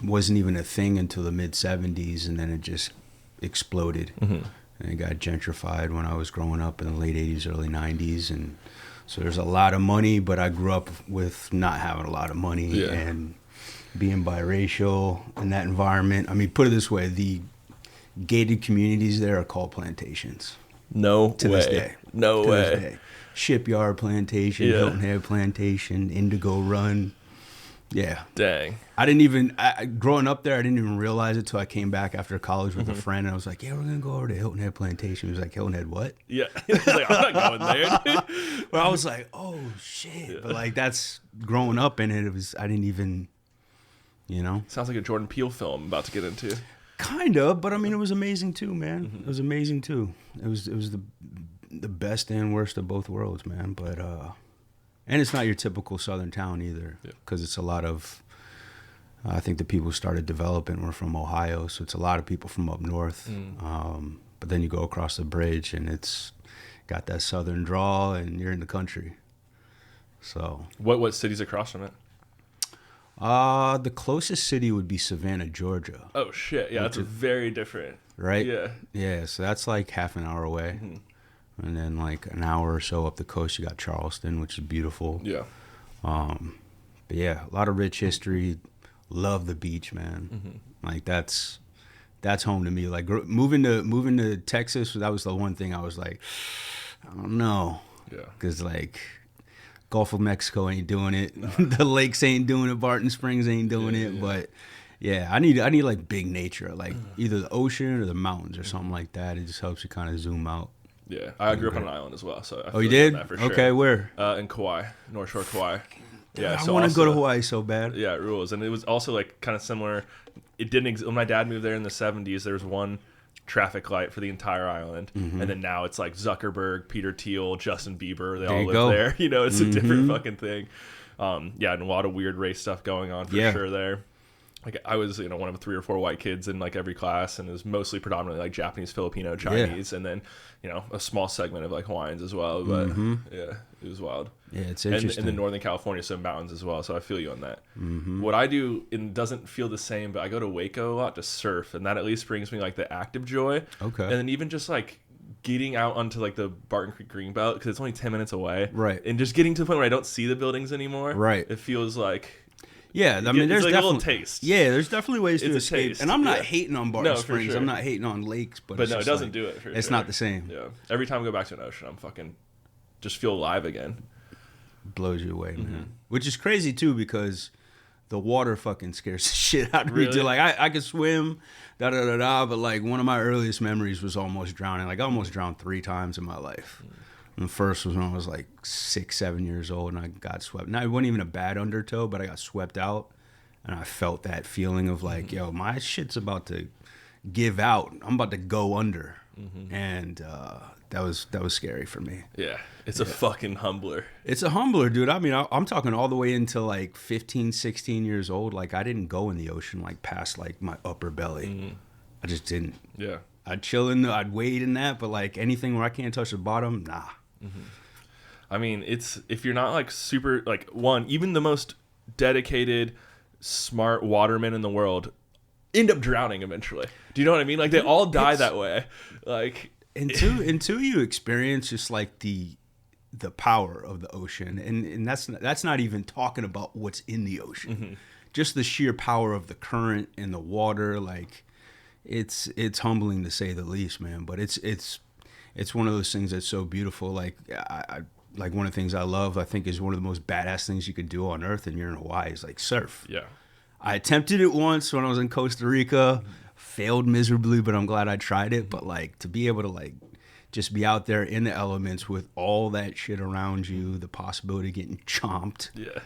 wasn't even a thing until the mid 70s, and then it just exploded. Mm-hmm. And it got gentrified when I was growing up in the late 80s, early 90s. And so there's a lot of money, but I grew up with not having a lot of money and being biracial in that environment. I mean, put it this way, the gated communities there are called plantations. No to way. This day. No to way. This day. Shipyard Plantation, Hilton Head Plantation, Indigo Run. Yeah. Dang. I didn't even, growing up there, I didn't even realize it till I came back after college with a friend, and I was like, yeah, we're going to go over to Hilton Head Plantation. He was like, Hilton Head what? Yeah. He's like, I'm not going there, dude. Well, I was like, oh, shit. Yeah. But, like, that's, growing up in it, I didn't even, you know. Sounds like a Jordan Peele film I'm about to get into. Kind of, but, I mean, it was amazing, too, man. It was amazing, too. It was the best and worst of both worlds, man. But, and it's not your typical southern town either, because it's a lot of, I think the people who started developing were from Ohio, so it's a lot of people from up north. But then you go across the bridge, and it's got that southern drawl, and you're in the country. So what city's across from it? The closest city would be Savannah, Georgia. Oh shit! Yeah, that's very different. Right? Yeah. So that's like half an hour away. And then like an hour or so up the coast, you got Charleston, which is beautiful. Yeah. But yeah, a lot of rich history. Love the beach, man. Like that's home to me. Like moving to Texas, that was the one thing I was like, I don't know. Yeah. Because like Gulf of Mexico ain't doing it. Nah. The lakes ain't doing it. Barton Springs ain't doing it. Yeah. But yeah, I need like big nature, like either the ocean or the mountains or something like that. It just helps you kind of zoom out. Yeah, I grew up on an island as well, so I feel you did? that for sure. Okay, where? In Kauai, North Shore Kauai. Yeah, I want to go to Hawaii so bad. Yeah, it rules, and it was also like kind of similar. It didn't. When my dad moved there in the '70s, there was one traffic light for the entire island, and then now it's like Zuckerberg, Peter Thiel, Justin Bieber. They all live there. You know, it's a different fucking thing. Yeah, and a lot of weird race stuff going on for sure there. Like I was, one of 3 or 4 white kids in like every class, and it was mostly predominantly like Japanese, Filipino, Chinese, and then a small segment of like Hawaiians as well. But yeah, it was wild. Yeah, it's interesting. And then Northern California, some mountains as well. So I feel you on that. What I do doesn't feel the same, but I go to Waco a lot to surf, and that at least brings me like the active joy. Okay. And then even just like getting out onto like the Barton Creek Greenbelt, because it's only 10 minutes away. Right. And just getting to the point where I don't see the buildings anymore. Right. It feels like. Yeah, I mean, there's like definitely a little taste. Yeah, there's definitely ways to escape. Taste. And I'm not hating on Barton Springs. Sure. I'm not hating on lakes, but no, it's it doesn't do it. It's not the same. Yeah, every time I go back to an ocean, I'm fucking just feel alive again. Blows you away, man. Which is crazy too, because the water fucking scares the shit out of me too. Like I could swim, but like one of my earliest memories was almost drowning. Like I almost drowned 3 times in my life. And the first was when I was like 6, 7 years old, and I got swept. Now it wasn't even a bad undertow, but I got swept out. And I felt that feeling of like, yo, my shit's about to give out. I'm about to go under. And that was scary for me. Yeah, it's a fucking humbler. It's a humbler, dude. I mean, I'm talking all the way into like 15, 16 years old. Like I didn't go in the ocean like past like my upper belly. I just didn't. Yeah. I'd chill I'd wade in that, but like anything where I can't touch the bottom, nah. I mean, if you're not like super, like even the most dedicated, smart watermen in the world end up drowning eventually. Do you know what I mean? Like they all die that way. Like until you experience just like the power of the ocean, and that's not even talking about what's in the ocean. Just the sheer power of the current and the water. Like it's humbling to say the least, man. But it's one of those things that's so beautiful. Like I like one of the things I love, I think, is one of the most badass things you could do on earth, and you're in Hawaii, is like surf. Yeah. I attempted it once when I was in Costa Rica, failed miserably, but I'm glad I tried it. But like to be able to like just be out there in the elements with all that shit around you, the possibility of getting chomped. Yeah.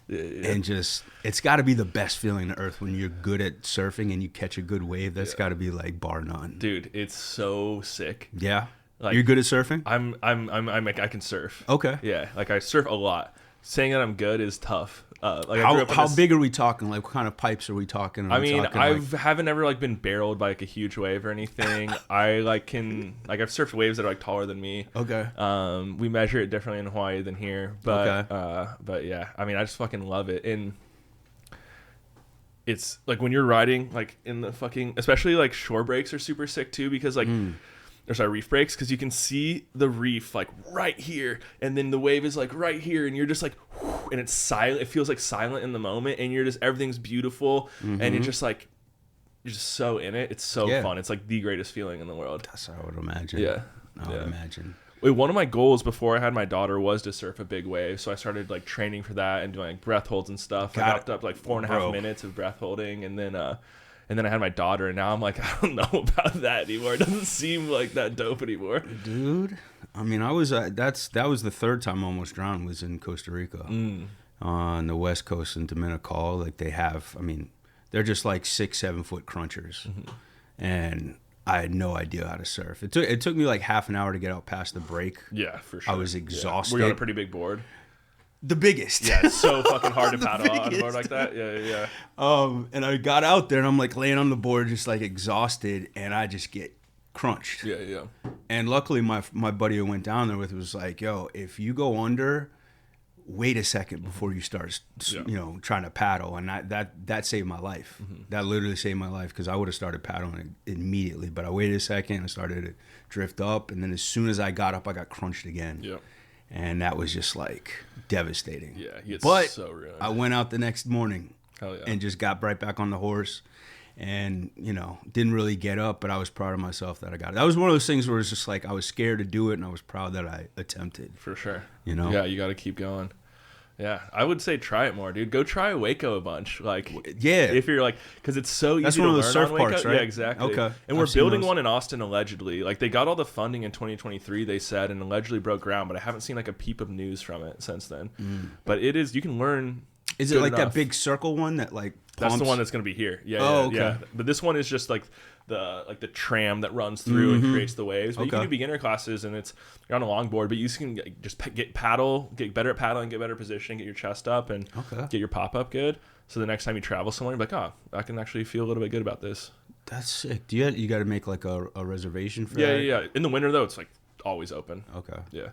And just, it's got to be the best feeling on earth when you're good at surfing and you catch a good wave. That's got to be like bar none. Dude, it's so sick. Yeah. Like, you're good at surfing? I can surf. Okay. Yeah, like I surf a lot. Saying that I'm good is tough. Like how big are we talking? Like what kind of pipes are we talking? Haven't ever like been barreled by like a huge wave or anything. I like I've surfed waves that are like taller than me. Okay. We measure it differently in Hawaii than here, but but yeah, I mean I just fucking love it. And it's like when you're riding like in the fucking, especially like shore breaks are super sick too, because like there's our reef breaks, because you can see the reef like right here, and then the wave is like right here, and you're just like whoo, and it's silent. It feels like silent in the moment, and you're just, everything's beautiful, and you're just like, you're just so in it. It's so fun. It's like the greatest feeling in the world. That's what I would imagine. Yeah. I would imagine. Wait, one of my goals before I had my daughter was to surf a big wave, so I started like training for that and doing like breath holds and stuff. I got up like 4.5 minutes of breath holding, and then I had my daughter, and now I'm like, I don't know about that anymore. It doesn't seem like that dope anymore, dude. I mean, I was that was the third time I almost drowned, was in Costa Rica, on the west coast in Dominical. Like they have, I mean, they're just like 6-7 foot crunchers, and I had no idea how to surf. It took me like half an hour to get out past the break. Yeah, for sure. I was exhausted. Were you on a pretty big board? The biggest. Yeah, it's so fucking hard to paddle on a board like that. Yeah. And I got out there, and I'm like laying on the board just like exhausted, and I just get crunched. Yeah. And luckily my buddy who went down there with was like, yo, if you go under, wait a second before you start, trying to paddle. And that saved my life. That literally saved my life, because I would have started paddling immediately. But I waited a second, I started to drift up, and then as soon as I got up, I got crunched again. Yeah. And that was just like devastating. Yeah, but so ruined. I went out the next morning and just got right back on the horse, and didn't really get up, but I was proud of myself that I got it. That was one of those things where it's just like I was scared to do it, and I was proud that I attempted. For sure. Yeah, you got to keep going. Yeah, I would say try it more, dude. Go try Waco a bunch. Like, if you're like, because it's so easy. That's to one of learn those surf on parks, Waco. right? Yeah, exactly. Okay. And we're building one in Austin allegedly. Like, they got all the funding in 2023, they said, and allegedly broke ground, but I haven't seen like a peep of news from it since then. But it is, you can learn. Is it like that big circle one that like That's the one that's going to be here. Yeah. Okay. Yeah. But this one is just like the tram that runs through and creates the waves. But you can do beginner classes, and you're on a longboard, but you can just get better at paddling, get better positioning, get your chest up, and get your pop up good. So the next time you travel somewhere, you're like, I can actually feel a little bit good about this. That's sick. Do you got to make like a reservation for that? Yeah. In the winter though, it's like always open. Okay. Yeah.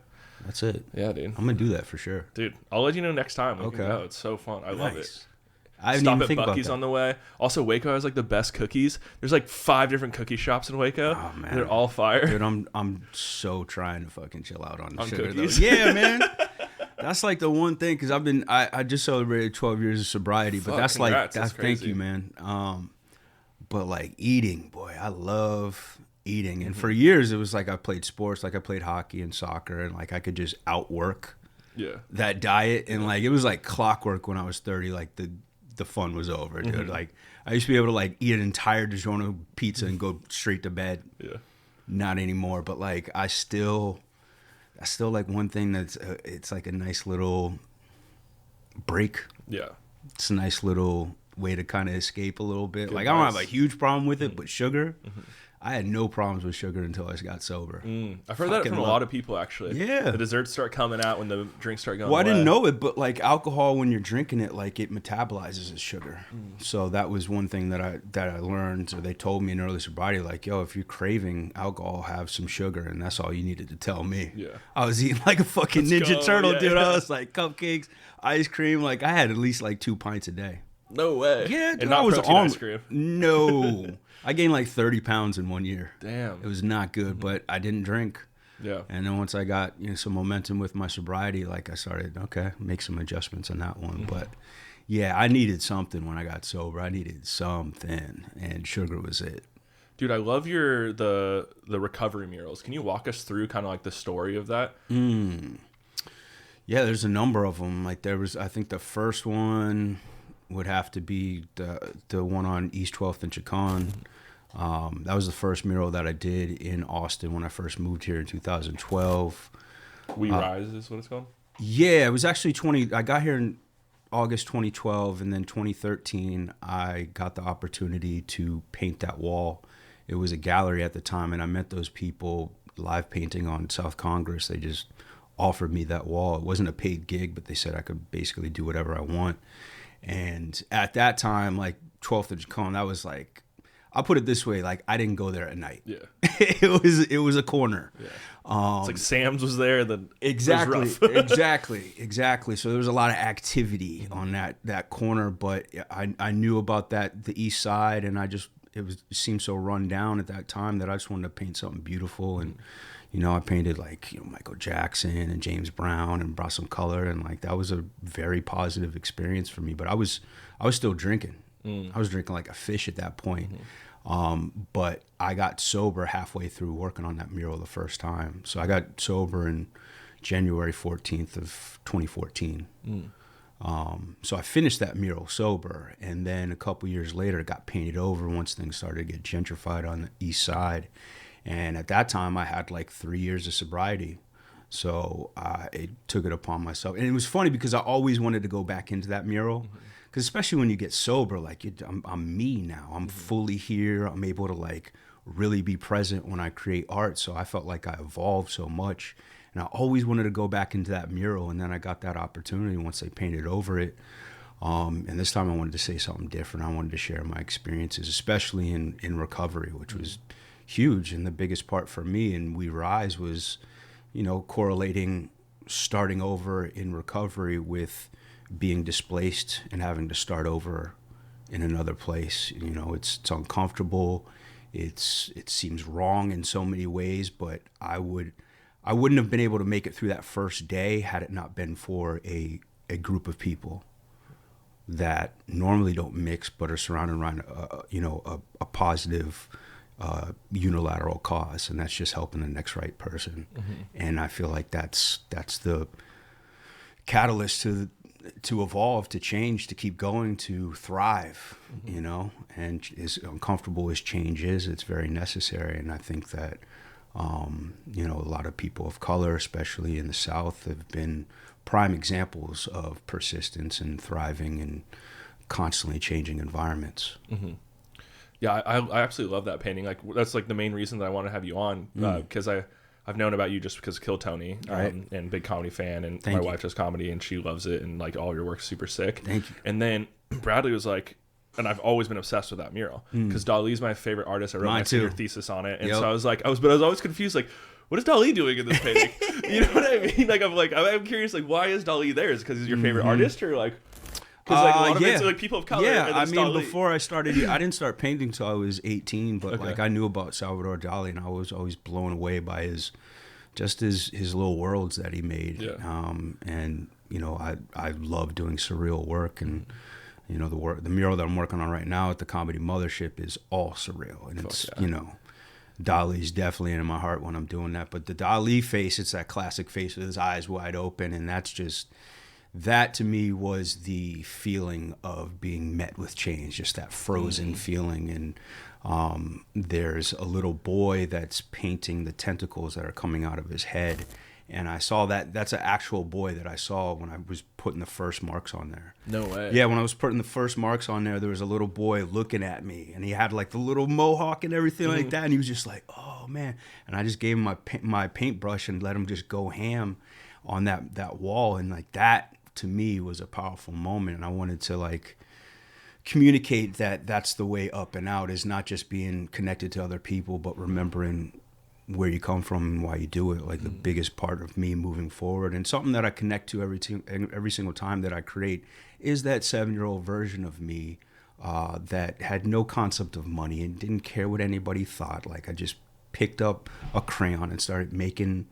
That's it. Yeah, dude. I'm gonna do that for sure. Dude, I'll let you know next time. We can go. It's so fun. I love it. I didn't Stop even at think Buc-ee's about on the way. Also, Waco has like the best cookies. There's like 5 different cookie shops in Waco. Oh man, they're all fire. Dude, I'm so trying to fucking chill out on sugar cookies. Though. Yeah, man. That's like the one thing, because I just celebrated 12 years of sobriety, but that's congrats. like thank you, man. But like eating, boy, I love eating, and for years it was like I played sports, like I played hockey and soccer, and like I could just outwork that diet, and like it was like clockwork when I was 30. Like the fun was over, dude. Like I used to be able to like eat an entire DiGiorno pizza and go straight to bed. Yeah. Not anymore, but like that's still like one thing that's it's like a nice little break. Yeah. It's a nice little way to kind of escape a little bit. Good, like I don't have a huge problem with it, but sugar, I had no problems with sugar until I got sober. I've heard that from a lot of people, actually. Yeah. The desserts start coming out when the drinks start going away. I didn't know it, but like alcohol, when you're drinking it, like it metabolizes as sugar. So that was one thing that I learned, or they told me in early sobriety, like, yo, if you're craving alcohol, have some sugar, and that's all you needed to tell me. Yeah. I was eating like a fucking Ninja Turtle, dude. I was like cupcakes, ice cream. Like I had at least like 2 pints a day. No way. Yeah, dude, and not I was protein on ice cream. No. I gained like 30 pounds in 1 year. Damn. It was not good, but I didn't drink. Yeah. And then once I got some momentum with my sobriety, like I started, make some adjustments on that one. But yeah, I needed something when I got sober. I needed something, and sugar was it. Dude, I love the recovery murals. Can you walk us through kind of like the story of that? Yeah, there's a number of them. Like there was, I think the first one would have to be the one on East 12th and Chicon. That was the first mural that I did in Austin when I first moved here in 2012. We Rise is what it's called? Yeah, it was actually I got here in August 2012, and then 2013 I got the opportunity to paint that wall. It was a gallery at the time, and I met those people live painting on South Congress. They just offered me that wall. It wasn't a paid gig, but they said I could basically do whatever I want. And at that time, like 12th and Chicon, that was like, I'll put it this way, like I didn't go there at night. Yeah. It was a corner. Yeah. It's like Sam's was there, then exactly, it was rough. exactly. So there was a lot of activity on that corner, but I knew about the east side, and it seemed so run down at that time that I just wanted to paint something beautiful. And I painted like Michael Jackson and James Brown and brought some color, and like that was a very positive experience for me. But I was still drinking. I was drinking like a fish at that point. But I got sober halfway through working on that mural the first time. So I got sober in January 14th of 2014. So I finished that mural sober, and then a couple years later it got painted over once things started to get gentrified on the east side. And at that time I had like 3 years of sobriety. So I took it upon myself. And it was funny because I always wanted to go back into that mural. Because especially when you get sober, like I'm me now. I'm fully here. I'm able to like really be present when I create art. So I felt like I evolved so much. And I always wanted to go back into that mural. And then I got that opportunity once they painted over it. And this time I wanted to say something different. I wanted to share my experiences, especially in recovery, which was huge. And the biggest part for me in We Rise was, correlating starting over in recovery with being displaced and having to start over in another place. It's uncomfortable. It seems wrong in so many ways, but I wouldn't have been able to make it through that first day had it not been for a group of people that normally don't mix but are surrounded around a positive unilateral cause, and that's just helping the next right person. And I feel like that's the catalyst to evolve, to change, to keep going, to thrive, and as uncomfortable as change is, it's very necessary. And I think that, a lot of people of color, especially in the South, have been prime examples of persistence and thriving in constantly changing environments. Yeah, I absolutely love that painting. Like that's like the main reason that I want to have you on, because I've known about you just because of KillTony, and big comedy fan, and my wife does comedy and she loves it, and like all your work's super sick. Thank you. And then Bradley was like, and I've always been obsessed with that mural because Dali is my favorite artist. I wrote my senior thesis on it, and so I was always confused, like, what is Dali doing in this painting? You know what I mean? I'm curious, like, why is Dali there? Is it because he's your favorite artist, or like? Because like a lot of it's like people of color. Yeah, I mean, before I started, I didn't start painting until I was 18, but like I knew about Salvador Dali, and I was always blown away by his little worlds that he made. Yeah. And I love doing surreal work, and the mural that I'm working on right now at the Comedy Mothership is all surreal, and it's Dali's definitely in my heart when I'm doing that. But the Dali face, it's that classic face with his eyes wide open, and that to me was the feeling of being met with change, just that frozen feeling. And there's a little boy that's painting the tentacles that are coming out of his head. And I saw that's an actual boy that I saw when I was putting the first marks on there. No way. Yeah, when I was putting the first marks on there was a little boy looking at me, and he had like the little mohawk and everything like that. And he was just like, oh man. And I just gave him my paintbrush and let him just go ham on that wall. And like that, to me, was a powerful moment, and I wanted to like communicate that that's the way up and out, is not just being connected to other people, but remembering where you come from and why you do it. Like the biggest part of me moving forward, and something that I connect to every single time that I create, is that 7-year-old version of me that had no concept of money and didn't care what anybody thought. Like I just picked up a crayon and started making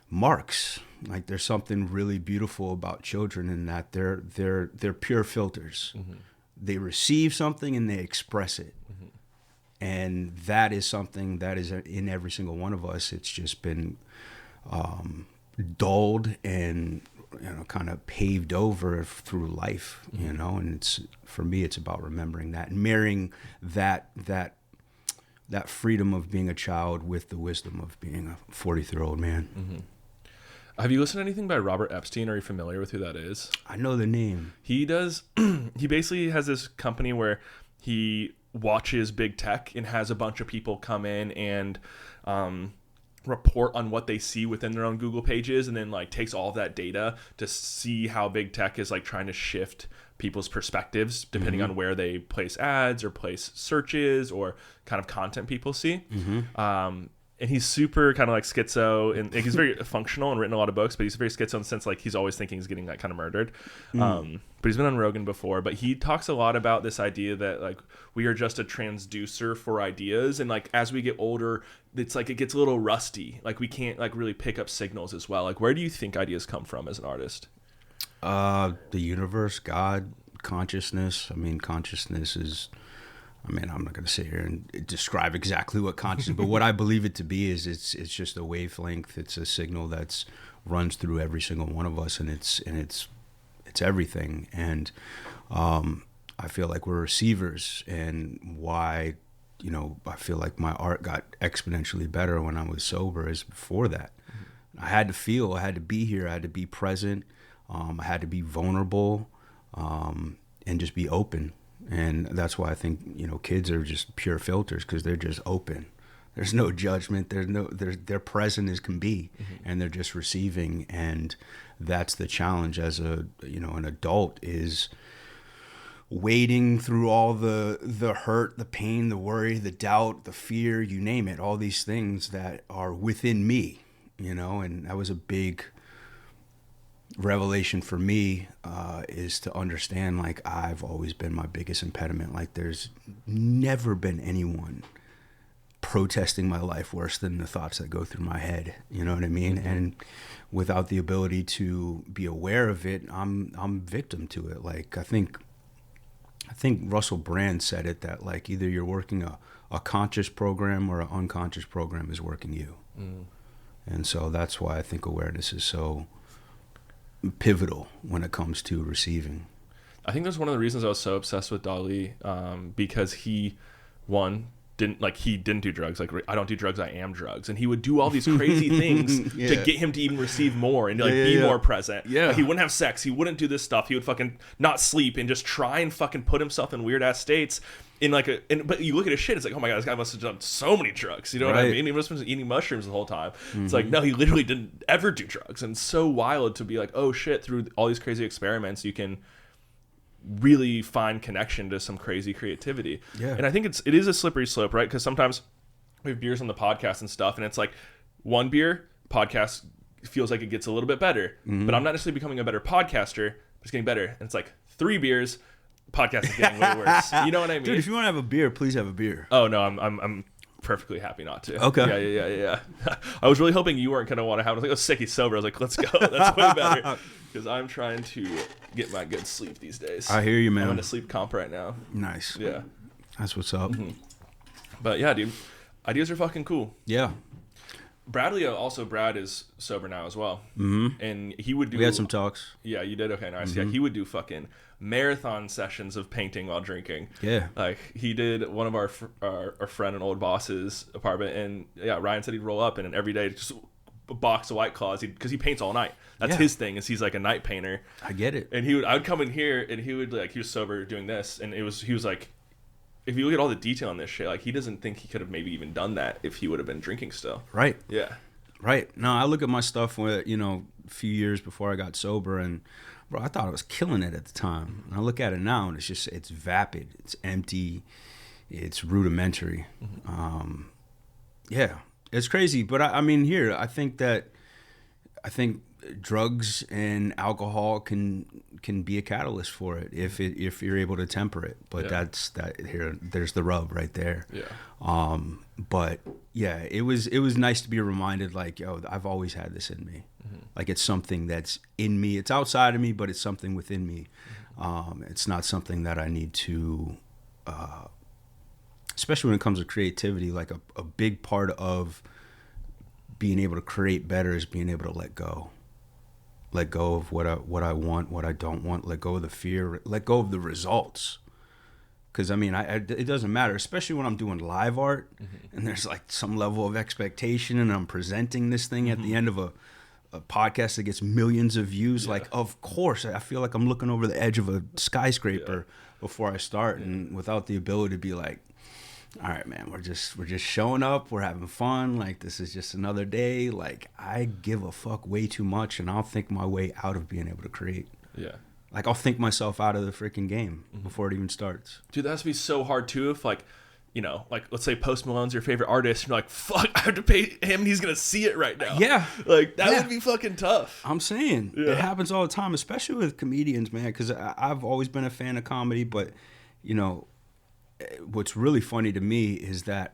marks. Like there's something really beautiful about children in that they're pure filters. They receive something and they express it. And that is something that is in every single one of us. It's just been dulled and kind of paved over through life, and it's, for me, it's about remembering that and marrying that freedom of being a child with the wisdom of being a 43-year-old man. Have you listened to anything by Robert Epstein? Are you familiar with who that is? I know the name. He does. He basically has this company where he watches big tech and has a bunch of people come in and report on what they see within their own Google pages, and then like takes all of that data to see how big tech is like trying to shift people's perspectives depending on where they place ads or place searches or kind of content people see. And he's super kind of like schizo, and he's very functional and written a lot of books, but he's very schizo in the sense like he's always thinking he's getting like kind of murdered. But he's been on Rogan before, but he talks a lot about this idea that like we are just a transducer for ideas, and like as we get older, it's like it gets a little rusty. Like we can't like really pick up signals as well. Like where do you think ideas come from as an artist? The universe, God, consciousness. I mean, consciousness is... I mean, I'm not going to sit here and describe exactly what consciousness, but what I believe it to be is it's just a wavelength. It's a signal that's runs through every single one of us, and it's everything. And I feel like we're receivers, and why, you know, I feel like my art got exponentially better when I was sober is before that. I had to feel, I had to be here, I had to be present, I had to be vulnerable, and just be open. And that's why I think, you know, kids are just pure filters because they're just open. There's no judgment. They're present as can be, and they're just receiving. And that's the challenge as an adult is wading through all the hurt, the pain, the worry, the doubt, the fear, you name it, all these things that are within me, you know. And that was a big revelation for me, is to understand like I've always been my biggest impediment. Like there's never been anyone protesting my life worse than the thoughts that go through my head, you know what I mean? And without the ability to be aware of it, I'm victim to it. Like I think Russell Brand said it, that like either you're working a conscious program or an unconscious program is working you. And so that's why I think awareness is so pivotal when it comes to receiving. I think that's one of the reasons I was so obsessed with Dali, because he didn't do drugs. Like, I don't do drugs, I am drugs. And he would do all these crazy things to get him to even receive more and be more present. Like, he wouldn't have sex, he wouldn't do this stuff, he would fucking not sleep and just try and fucking put himself in weird ass states in like but you look at his shit, it's like, oh my god, this guy must have done so many drugs, you know what I mean? He must have been eating mushrooms the whole time. It's like, no, he literally didn't ever do drugs. And so wild to be like, oh shit, through all these crazy experiments you can really find connection to some crazy creativity. And I think it is a slippery slope, right? Because sometimes we have beers on the podcast and stuff, and it's like one beer podcast feels like it gets a little bit better, but I'm not necessarily becoming a better podcaster, but it's getting better. And it's like 3 beers, podcast is getting way worse. You know what I mean? Dude, if you want to have a beer, please have a beer. Oh no, I'm perfectly happy not to. Okay. Yeah. I was really hoping you weren't gonna want to have it. I was like, oh, sick, he's sober. I was like, let's go. That's way better. Because I'm trying to get my good sleep these days. I hear you, man. I'm in a sleep comp right now. Nice. Yeah. That's what's up. But yeah, dude, ideas are fucking cool. Yeah. Brad is sober now as well. And he would do... We had some talks. Yeah, you did? Okay, nice. Yeah, he would do fucking marathon sessions of painting while drinking. Yeah. Like, he did one of our friend and old boss's apartment, and yeah, Ryan said he'd roll up and every day just a box of White Claws, because he paints all night. That's his thing, is he's like a night painter. I get it. And I would come in here, and he was sober doing this, and he was like, if you look at all the detail on this shit, like, he doesn't think he could have maybe even done that if he would have been drinking still. Right. Yeah. Right. No, I look at my stuff with, a few years before I got sober, and bro, I thought I was killing it at the time. And I look at it now, and it's vapid, it's empty, it's rudimentary. Yeah, it's crazy. But I mean, I think drugs and alcohol can be a catalyst for it if you're able to temper it. But there's the rub right there. Yeah. But yeah, it was nice to be reminded, like, yo, I've always had this in me. Like, it's something that's in me. It's outside of me, but it's something within me. It's not something that I need to, especially when it comes to creativity, like a big part of being able to create better is being able to let go. Let go of what I want, what I don't want. Let go of the fear. Let go of the results. Because, I mean, it doesn't matter, especially when I'm doing live art and there's like some level of expectation and I'm presenting this thing at the end of a podcast that gets millions of views. Like, of course, I feel like I'm looking over the edge of a skyscraper before I start, and without the ability to be like, all right, man, we're just showing up, we're having fun, like, this is just another day. Like, I give a fuck way too much, and I'll think my way out of being able to create. Yeah. Like I'll think myself out of the freaking game before it even starts. Dude, that has to be so hard too. If like, you know, like let's say Post Malone's your favorite artist, and you're like, fuck, I have to pay him and he's gonna see it right now. Yeah. Like that would be fucking tough. I'm saying it happens all the time, especially with comedians, man, because I've always been a fan of comedy, but you know, what's really funny to me is that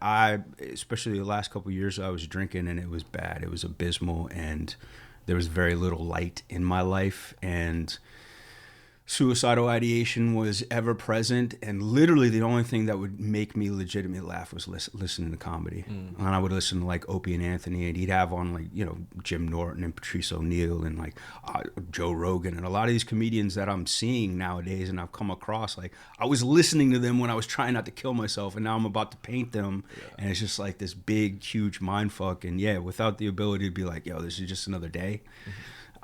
especially the last couple of years, I was drinking and it was bad. It was abysmal, and there was very little light in my life, and suicidal ideation was ever present, and literally the only thing that would make me legitimately laugh was listening to comedy. And I would listen to like Opie and Anthony, and he'd have on like, you know, Jim Norton and Patrice O'Neill and like Joe Rogan, and a lot of these comedians that I'm seeing nowadays and I've come across, like I was listening to them when I was trying not to kill myself, and now I'm about to paint them, and it's just like this big huge mind fuck. And without the ability to be like, yo, this is just another day,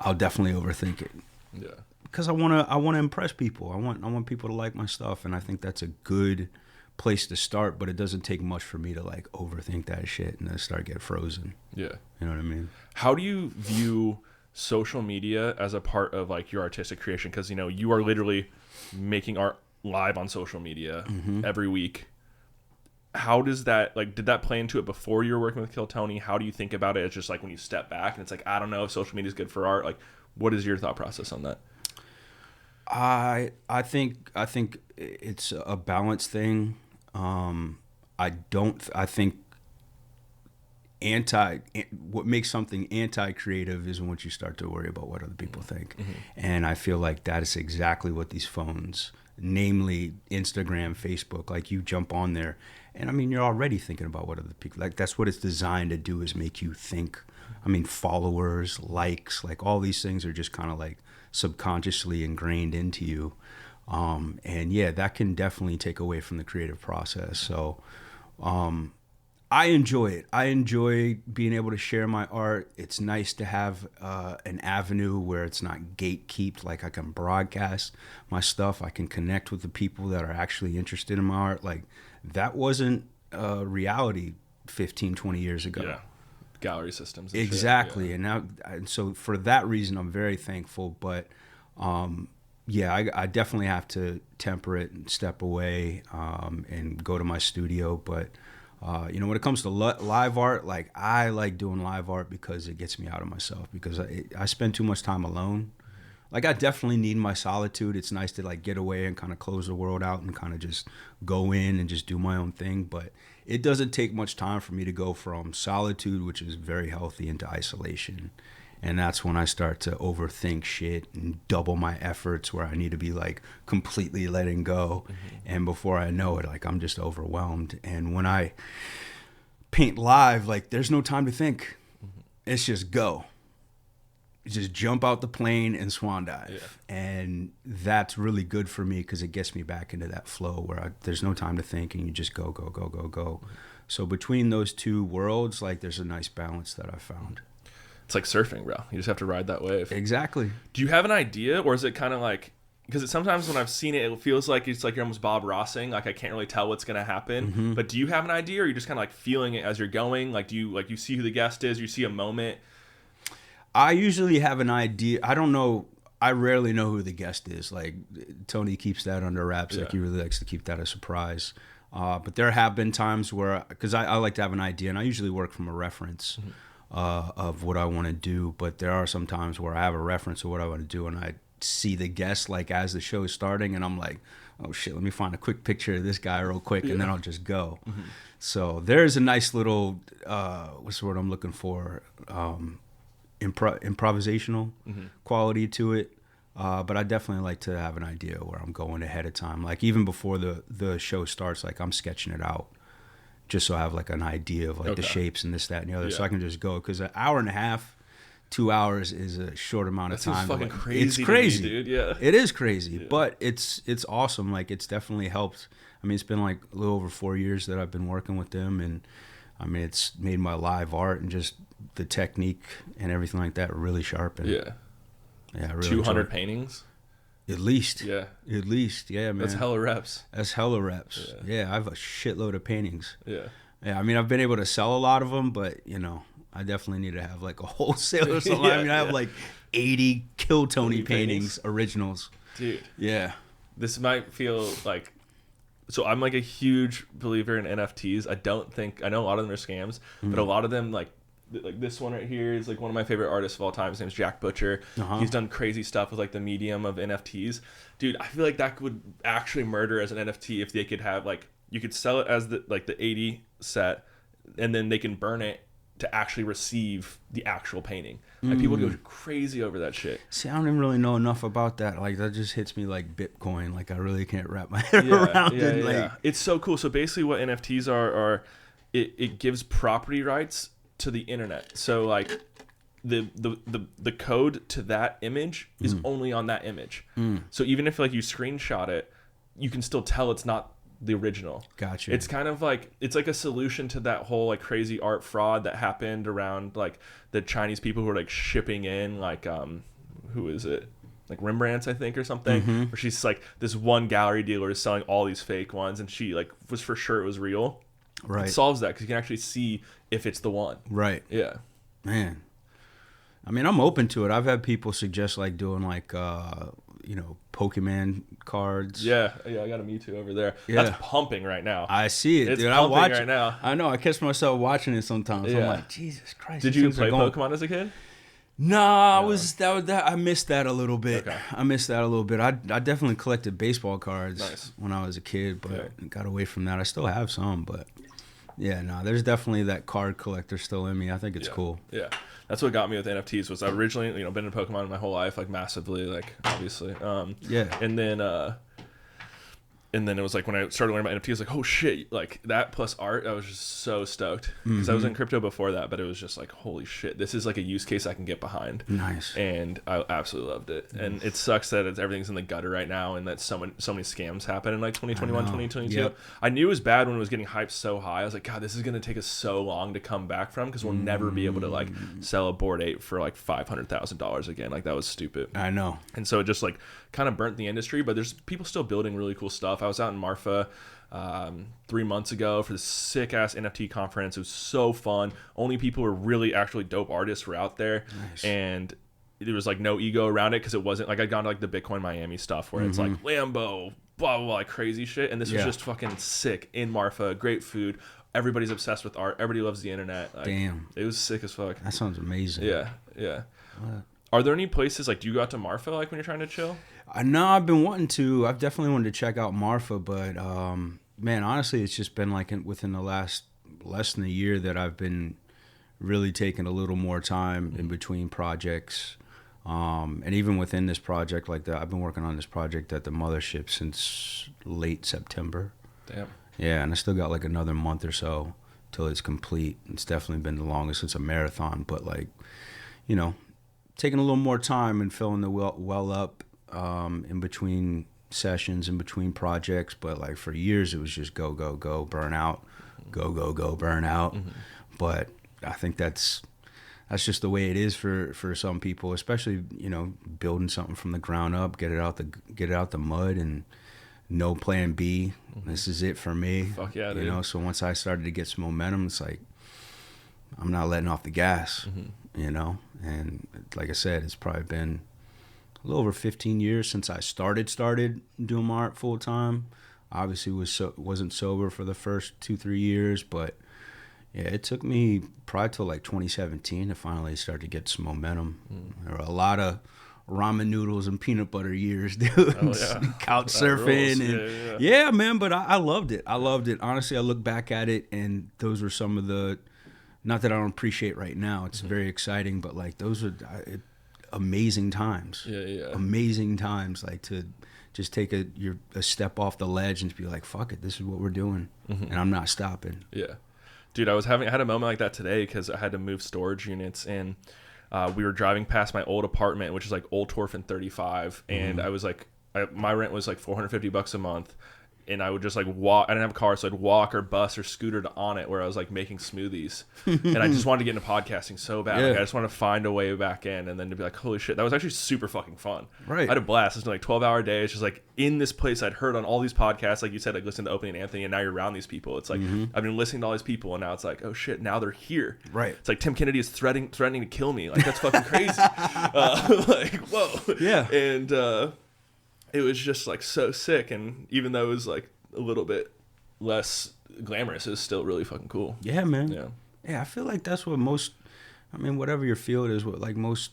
I'll definitely overthink it. Yeah. Because I wanna impress people. I want people to like my stuff, and I think that's a good place to start. But it doesn't take much for me to like overthink that shit and then start getting frozen. Yeah, you know what I mean. How do you view social media as a part of like your artistic creation? Because you know you are literally making art live on social media every week. How does that like? Did that play into it before you were working with KillTony? How do you think about it? It's just like when you step back and it's like, I don't know if social media is good for art. Like, what is your thought process on that? I think it's a balance thing. I think what makes something anti-creative is once you start to worry about what other people think. And I feel like that is exactly what these phones, namely Instagram, Facebook, like you jump on there and I mean, you're already thinking about what other people, like that's what it's designed to do, is make you think. I mean, followers, likes, like all these things are just kind of like subconsciously ingrained into you. And that can definitely take away from the creative process. So I enjoy it. I enjoy being able to share my art. It's nice to have an avenue where it's not gatekept. Like I can broadcast my stuff. I can connect with the people that are actually interested in my art. Like that wasn't reality 15, 20 years ago. Yeah. Gallery systems. Exactly. And now, so for that reason, I'm very thankful. But I definitely have to temper it and step away and go to my studio. But when it comes to live art, like I like doing live art because it gets me out of myself, because I spend too much time alone. Like I definitely need my solitude. It's nice to like get away and kind of close the world out and kind of just go in and just do my own thing. But it doesn't take much time for me to go from solitude, which is very healthy, into isolation. And that's when I start to overthink shit and double my efforts, where I need to be like completely letting go. And before I know it, like I'm just overwhelmed. And when I paint live, like there's no time to think. It's just go. Just jump out the plane and swan dive. And that's really good for me because it gets me back into that flow where there's no time to think and you just go. So between those two worlds, like there's a nice balance that I found. It's like surfing, bro. You just have to ride that wave. Exactly. Do you have an idea, or is it kind of like, because sometimes when I've seen it, it feels like it's like you're almost Bob Rossing. Like I can't really tell what's going to happen. But do you have an idea, or are you just kind of like feeling it as you're going? Like you see who the guest is, you see a moment? I usually have an idea. I don't know. I rarely know who the guest is. Like Tony keeps that under wraps. Like he really likes to keep that a surprise. But there have been times where, because I like to have an idea, and I usually work from a reference of what I want to do. But there are some times where I have a reference of what I want to do, and I see the guest like as the show is starting, and I'm like, oh shit, let me find a quick picture of this guy real quick, and then I'll just go. So there's a nice little what's the word I'm looking for? Improvisational quality to it, but I definitely like to have an idea where I'm going ahead of time. Like even before the show starts, like I'm sketching it out just so I have like an idea of like the shapes and this, that, and the other, so I can just go. Because an hour and a half, 2 hours is a short amount of time. Fucking crazy. It's crazy, to me, dude. Yeah, it is crazy, but it's awesome. Like it's definitely helped. I mean, it's been like a little over 4 years that I've been working with them, and I mean, it's made my live art and just the technique and everything like that really sharpened. Yeah, I really 200 paintings? At least. Yeah. At least, yeah, man. That's hella reps. Yeah, I have a shitload of paintings. Yeah. Yeah, I mean, I've been able to sell a lot of them, but, I definitely need to have like a wholesale or something. I mean, I have like 80 KillTony paintings, originals. Dude. Yeah. This might feel like... So I'm like a huge believer in NFTs. I know a lot of them are scams, but a lot of them like this one right here is like one of my favorite artists of all time. His name's Jack Butcher. He's done crazy stuff with like the medium of NFTs. Dude, I feel like that would actually murder as an NFT if they could have like, you could sell it as the 80 set and then they can burn it to actually receive the actual painting. Like people go crazy over that shit. See, I don't even really know enough about that. Like that just hits me like Bitcoin. Like I really can't wrap my head around it. Like it's so cool. So basically what NFTs are it gives property rights to the internet. So like the code to that image is only on that image. So even if like you screenshot it, you can still tell it's not the original. Gotcha. It's kind of like, it's like a solution to that whole like crazy art fraud that happened around like the Chinese people who were like shipping in like who is it, like Rembrandt's I think or something, where she's like this one gallery dealer is selling all these fake ones and she like was for sure it was real. Right. It solves that because you can actually see if it's the one. Right. Yeah. Man, I mean, I'm open to it. I've had people suggest like doing like Pokemon cards. Yeah, I got a Mewtwo over there. Yeah. That's pumping right now. I see it, it's dude. pumping I watch right now. I know. I catch myself watching it sometimes. Yeah. I'm like, Jesus Christ. Did you play Pokemon as a kid? Nah, I missed that a little bit. Okay. I missed that a little bit. I definitely collected baseball cards Nice. when I was a kid, but got away from that. I still have some, but yeah, no, there's definitely that card collector still in me. I think it's cool. Yeah. That's what got me with NFTs was I originally, been in Pokemon my whole life, like massively, like obviously. And then it was like when I started learning about NFTs, like, oh shit, like that plus art, I was just so stoked. Because I was in crypto before that, but it was just like, holy shit, this is like a use case I can get behind. Nice. And I absolutely loved it. And it sucks that everything's in the gutter right now and that so many scams happen in like 2021, 2022. Yep. I knew it was bad when it was getting hyped so high. I was like, God, this is going to take us so long to come back from because we'll never be able to like sell a Bored Ape for like $500,000 again. Like that was stupid. I know. And so it just like kind of burnt the industry, but there's people still building really cool stuff. I was out in Marfa 3 months ago for this sick ass NFT conference. It was so fun. Only people who were really actually dope artists were out there. Nice. And there was like no ego around it because it wasn't like I'd gone to like the Bitcoin Miami stuff where it's like Lambo, blah, blah, blah, like crazy shit. And this was just fucking sick in Marfa. Great food. Everybody's obsessed with art. Everybody loves the internet. Like, damn. It was sick as fuck. That sounds amazing. Yeah. What? Are there any places like, do you go out to Marfa like when you're trying to chill? No, I've been wanting to. I've definitely wanted to check out Marfa, but man, honestly, it's just been like within the last less than a year that I've been really taking a little more time in between projects. And even within this project, like that, I've been working on this project at the mothership since late September. Damn. Yeah, and I still got like another month or so till it's complete. It's definitely been the longest. It's a marathon, but like, taking a little more time and filling the well up in between sessions, in between projects. But like for years, it was just go, go, go, burn out, go, go, go, burn out. But I think that's just the way it is for some people, especially building something from the ground up, get it out the mud, and no plan B. This is it for me. Fuck yeah, dude. So once I started to get some momentum, it's like I'm not letting off the gas. And like I said, it's probably been a little over 15 years since I started doing my art full time. Obviously wasn't sober for the first 2-3 years, but yeah, it took me probably till like 2017 to finally start to get some momentum. There were a lot of ramen noodles and peanut butter years, dude. Oh, yeah. Couch surfing and yeah, man. But I loved it. Honestly, I look back at it, and those were some of the. Not that I don't appreciate right now. It's very exciting, but like those are amazing times. Yeah. Amazing times, like to just take a step off the ledge and be like, fuck it, this is what we're doing, and I'm not stopping. Yeah. Dude, I had a moment like that today because I had to move storage units, and we were driving past my old apartment, which is like Old Torfin 35, and I was like, my rent was like $450 a month, and I would just like walk. I didn't have a car, so I'd walk or bus or scooter to On It, where I was like making smoothies, and I just wanted to get into podcasting so bad. Like, I just wanted to find a way back in, and then to be like, holy shit, that was actually super fucking fun. Right. I had a blast. It's like 12-hour days, just like in this place I'd heard on all these podcasts, like you said, like listening to Opening Anthony, and now you're around these people. It's like I've been listening to all these people, and now it's like, oh shit, now they're here. Right. It's like Tim Kennedy is threatening to kill me. Like that's fucking crazy. Like whoa. Yeah. And it was just like so sick. And even though it was like a little bit less glamorous, it was still really fucking cool. Yeah, man. Yeah. Yeah, I feel like that's what most, I mean, whatever your field is, what like most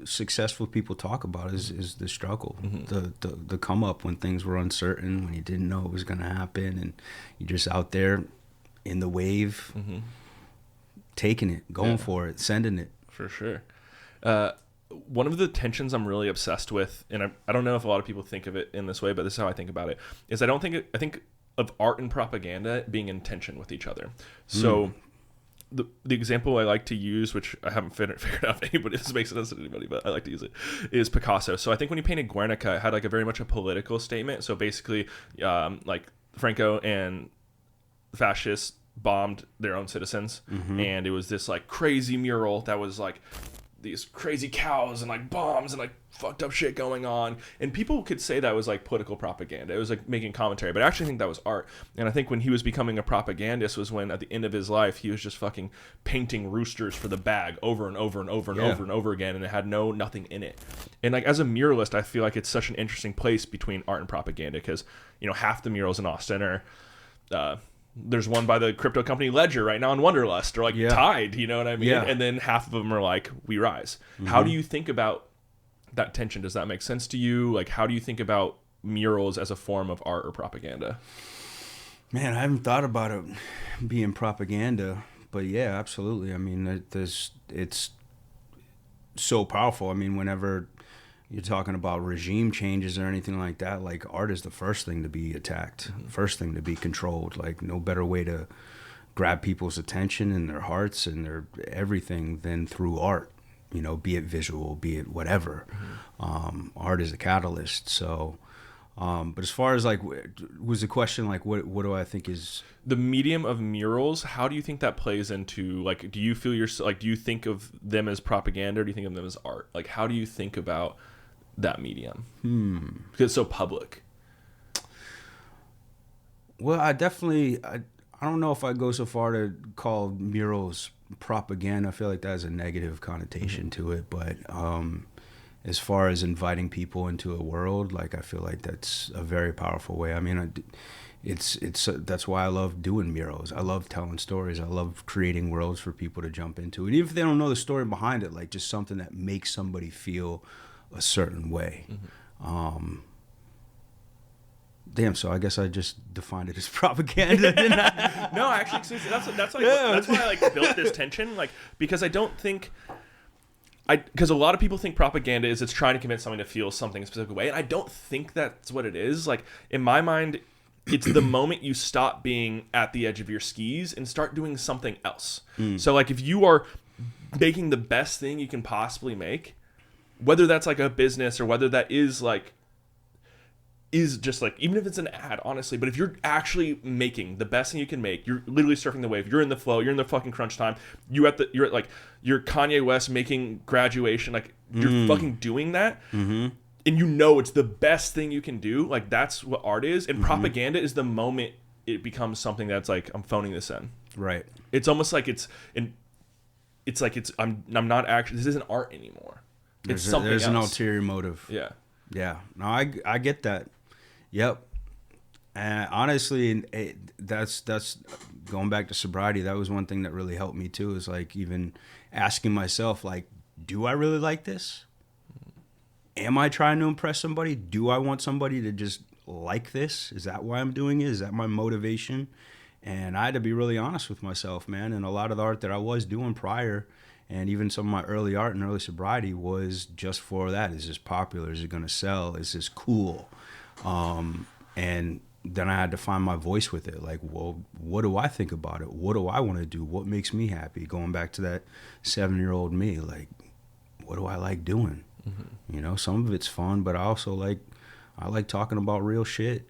successful people talk about is the struggle, the come up when things were uncertain, when you didn't know it was going to happen, and you're just out there in the wave, taking it, going for it, sending it. For sure. One of the tensions I'm really obsessed with, and I don't know if a lot of people think of it in this way, but this is how I think about it, is I think of art and propaganda being in tension with each other. So the example I like to use, which I haven't figured out if anybody, this makes sense to anybody, but I like to use it, is Picasso. So I think when he painted Guernica, it had like a very much a political statement. So basically, like Franco and the fascists bombed their own citizens, and it was this like crazy mural that was like these crazy cows and like bombs and like fucked up shit going on, and people could say that was like political propaganda. It was like making commentary, but I actually think that was art. And I think when he was becoming a propagandist was when at the end of his life he was just fucking painting roosters for the bag over and over and over and over and over again, and it had nothing in it. And like as a muralist, I feel like it's such an interesting place between art and propaganda, because you know half the murals in Austin are there's one by the crypto company Ledger right now in Wonderlust, or like Tide, you know what I mean? Yeah. And then half of them are like We Rise. How do you think about that tension? Does that make sense to you? Like, how do you think about murals as a form of art or propaganda? Man, I haven't thought about it being propaganda, but yeah, absolutely. I mean, it's so powerful. I mean, whenever you're talking about regime changes or anything like that, like art is the first thing to be attacked, first thing to be controlled. Like no better way to grab people's attention and their hearts and their everything than through art, you know, be it visual, be it whatever. Art is a catalyst. So, but as far as like, was the question like, what do I think is the medium of murals? How do you think that plays into, like, do you feel do you think of them as propaganda, or do you think of them as art? Like, how do you think about that medium? Because it's so public. Well, I don't know if I go so far to call murals propaganda. I feel like that has a negative connotation to it, but as far as inviting people into a world, like I feel like that's a very powerful way. I mean, it's that's why I love doing murals. I love telling stories. I love creating worlds for people to jump into, and even if they don't know the story behind it, like just something that makes somebody feel a certain way. Damn, so I guess I just defined it as propaganda, didn't I? No, actually, that's why I like built this tension, like, because I don't think because a lot of people think propaganda is it's trying to convince someone to feel something a specific way, and I don't think that's what it is. Like in my mind, it's the moment you stop being at the edge of your skis and start doing something else. So like if you are making the best thing you can possibly make, whether that's like a business or whether that is just like, even if it's an ad, honestly, but if you're actually making the best thing you can make, you're literally surfing the wave, you're in the flow, you're in the fucking crunch time, you're at like you're Kanye West making Graduation, like you're fucking doing that, and you know it's the best thing you can do. Like that's what art is, and propaganda is the moment it becomes something that's like, I'm phoning this in. Right. It's almost like I'm not actually, this isn't art anymore. It's something else. There's an ulterior motive. Yeah. Yeah. No, I get that. Yep. And honestly, that's going back to sobriety. That was one thing that really helped me too, is like even asking myself, like, do I really like this? Am I trying to impress somebody? Do I want somebody to just like this? Is that why I'm doing it? Is that my motivation? And I had to be really honest with myself, man. And a lot of the art that I was doing prior, and even some of my early art and early sobriety, was just for that. Is this popular? Is it going to sell? Is this cool? And then I had to find my voice with it. Like, well, what do I think about it? What do I want to do? What makes me happy? Going back to that 7-year-old me, like, what do I like doing? You know, some of it's fun, but I like talking about real shit.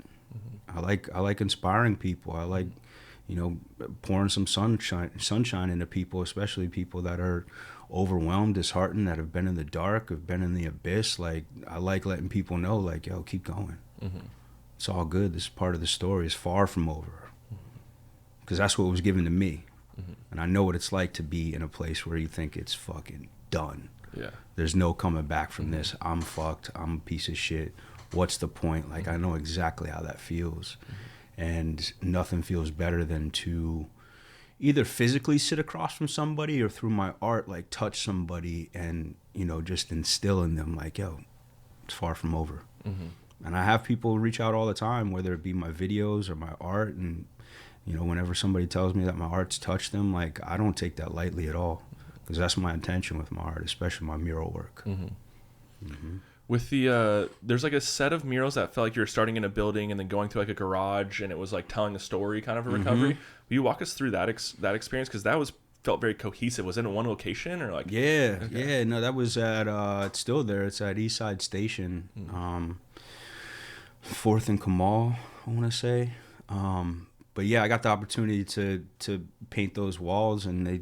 I like inspiring people. I like, you know, pouring some sunshine into people, especially people that are overwhelmed, disheartened, that have been in the dark, have been in the abyss. Like, I like letting people know, like, yo, keep going. It's all good. This part of the story is far from over. Because that's what was given to me. And I know what it's like to be in a place where you think it's fucking done. Yeah. There's no coming back from this. I'm fucked. I'm a piece of shit. what's the point? Like, I know exactly how that feels. And nothing feels better than to either physically sit across from somebody or through my art, like touch somebody and, you know, just instill in them like, yo, it's far from over. And I have people reach out all the time, whether it be my videos or my art. And, you know, whenever somebody tells me that my art's touched them, like, I don't take that lightly at all, because that's my intention with my art, especially my mural work. With the there's like a set of murals that felt like you were starting in a building and then going through like a garage, and it was like telling a story, kind of a recovery. Will you walk us through that experience, because that felt very cohesive? Was it in one location or like? Yeah, no, that was at it's still there. It's at East Side Station, 4th and Kamal, I want to say. But yeah, I got the opportunity to paint those walls, and they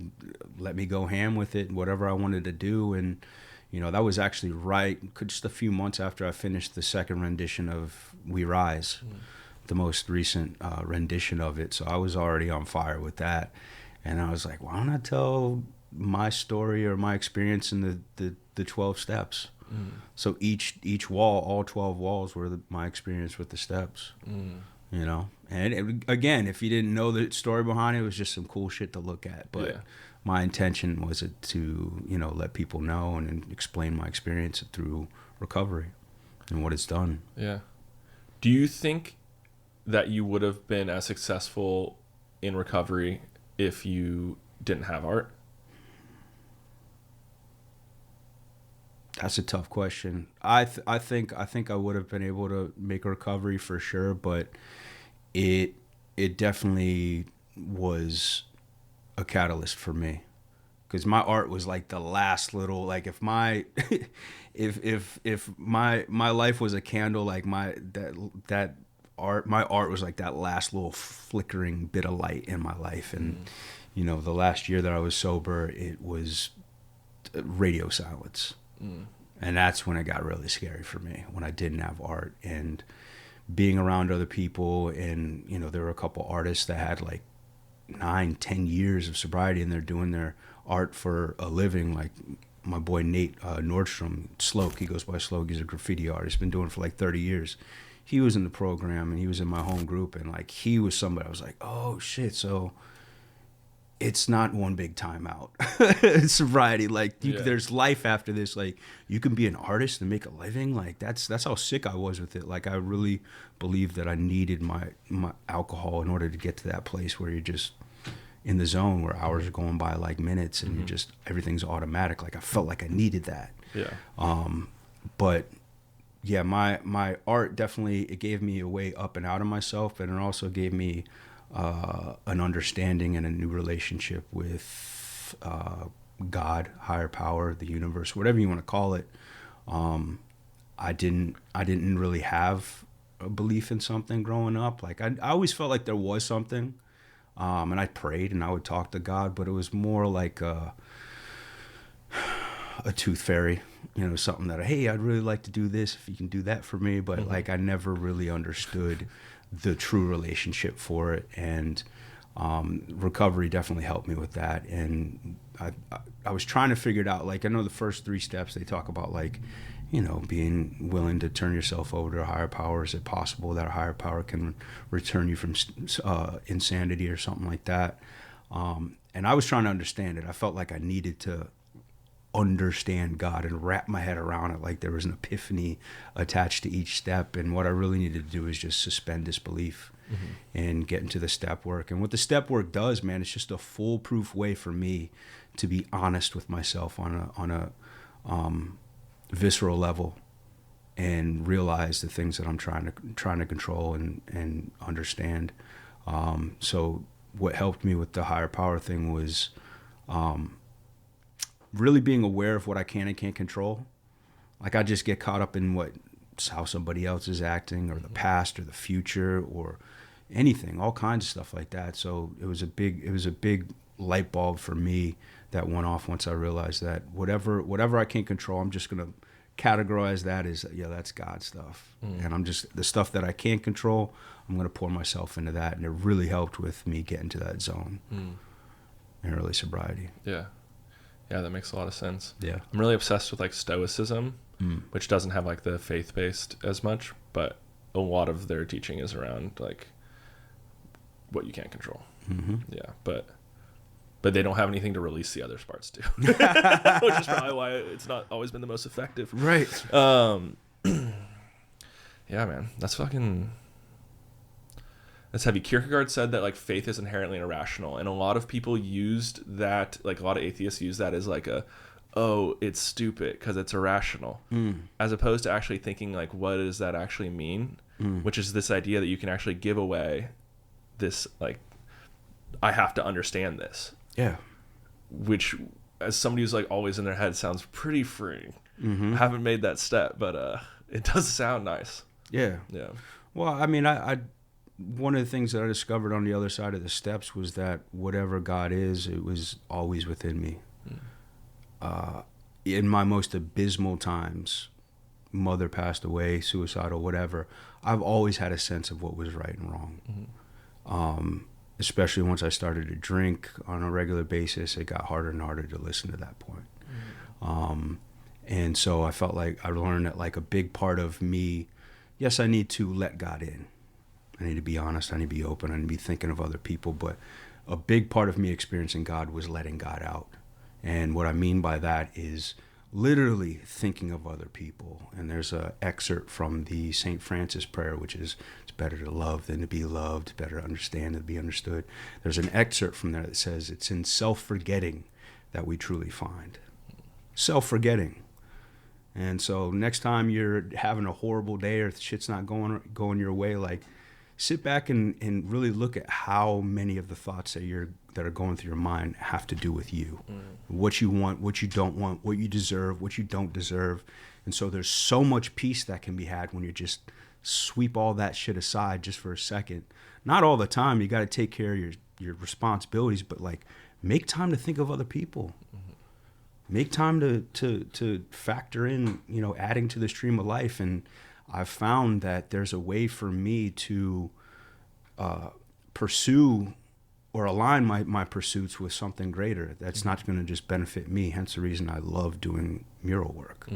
let me go ham with it, whatever I wanted to do. And you know, that was actually just a few months after I finished the second rendition of We Rise, the most recent rendition of it. So I was already on fire with that. And I was like, why don't I tell my story or my experience in the 12 steps? So each wall, all 12 walls were my experience with the steps, you know? And again, if you didn't know the story behind it, it was just some cool shit to look at. But my intention was to, you know, let people know and explain my experience through recovery and what it's done. Yeah. Do you think that you would have been as successful in recovery if you didn't have art? That's a tough question. I think I would have been able to make a recovery for sure, but it definitely was a catalyst for me, because my art was like the last little, like, if my if my life was a candle, like my art was like that last little flickering bit of light in my life. And you know, the last year that I was sober, it was radio silence. And that's when it got really scary for me, when I didn't have art. And being around other people, and you know, there were a couple artists that had like 9-10 years of sobriety, and they're doing their art for a living. Like my boy Nate Nordstrom, Sloke, he goes by Sloke, he's a graffiti artist, been doing it for like 30 years. He was in the program, and he was in my home group, and like, he was somebody I was like, oh shit, so it's not one big timeout. Sobriety, like, there's life after this. Like, you can be an artist and make a living. Like, that's how sick I was with it. Like, I really believed that I needed my alcohol in order to get to that place where you're just in the zone, where hours are going by like minutes, and you're just, everything's automatic. Like, I felt like I needed that. But yeah, my art definitely, it gave me a way up and out of myself, but it also gave me an understanding and a new relationship with God, higher power, the universe, whatever you want to call it. I didn't really have a belief in something growing up. Like, I always felt like there was something, and I prayed and I would talk to God, but it was more like a tooth fairy, you know, something that, hey, I'd really like to do this if you can do that for me. But like, I never really understood the true relationship for it. And recovery definitely helped me with that. And I was trying to figure it out. Like, I know the first 3 steps, they talk about, like, you know, being willing to turn yourself over to a higher power. Is it possible that a higher power can return you from insanity or something like that? And I was trying to understand it. I felt like I needed to understand God and wrap my head around it, like there was an epiphany attached to each step. And what I really needed to do is just suspend disbelief and get into the step work. And what the step work does, man, it's just a foolproof way for me to be honest with myself on a visceral level, and realize the things that I'm trying to control and understand. So what helped me with the higher power thing was really being aware of what I can and can't control. Like, I just get caught up in how somebody else is acting, or the past, or the future, or anything, all kinds of stuff like that. So it was a big light bulb for me that went off once I realized that whatever I can't control, I'm just gonna categorize that as, that's God stuff. And I'm just, the stuff that I can't control, I'm gonna pour myself into that. And it really helped with me getting to that zone in early sobriety. Yeah, that makes a lot of sense. Yeah, I'm really obsessed with like stoicism. which doesn't have like the faith-based as much, but a lot of their teaching is around like what you can't control. Yeah, but they don't have anything to release the other parts to, which is probably why it's not always been the most effective. Right. Yeah, man, that's heavy. Kierkegaard said that like faith is inherently irrational, and a lot of people used that, like a lot of atheists use that as like it's stupid because it's irrational, as opposed to actually thinking like, what does that actually mean? Which is this idea that you can actually give away this, like, I have to understand this. Yeah. Which, as somebody who's like always in their head, sounds pretty freeing. I haven't made that step, but it does sound nice. Yeah. Yeah. Well, I mean, I one of the things that I discovered on the other side of the steps was that whatever God is, it was always within me. In my most abysmal times, mother passed away, suicidal, whatever, I've always had a sense of what was right and wrong. Especially once I started to drink on a regular basis, it got harder and harder to listen to that point. And so I felt like I learned that like a big part of me, yes, I need to let God in. I need to be honest. I need to be open. I need to be thinking of other people. But a big part of me experiencing God was letting God out. And what I mean by that is literally thinking of other people. And there's an excerpt from the St. Francis prayer, which is, it's better to love than to be loved, better to understand than to be understood. There's an excerpt from there that says, it's in self-forgetting that we truly find. Self-forgetting. And so next time you're having a horrible day or shit's not going your way, like, sit back and really look at how many of the thoughts that are going through your mind have to do with you. What you want, what you don't want, what you deserve, what you don't deserve. And so there's so much peace that can be had when you just sweep all that shit aside just for a second. Not all the time. You got to take care of your responsibilities, but like make time to think of other people. Make time to factor in, adding to the stream of life. And I've found that there's a way for me to pursue or align my pursuits with something greater that's not going to just benefit me. Hence the reason I love doing mural work.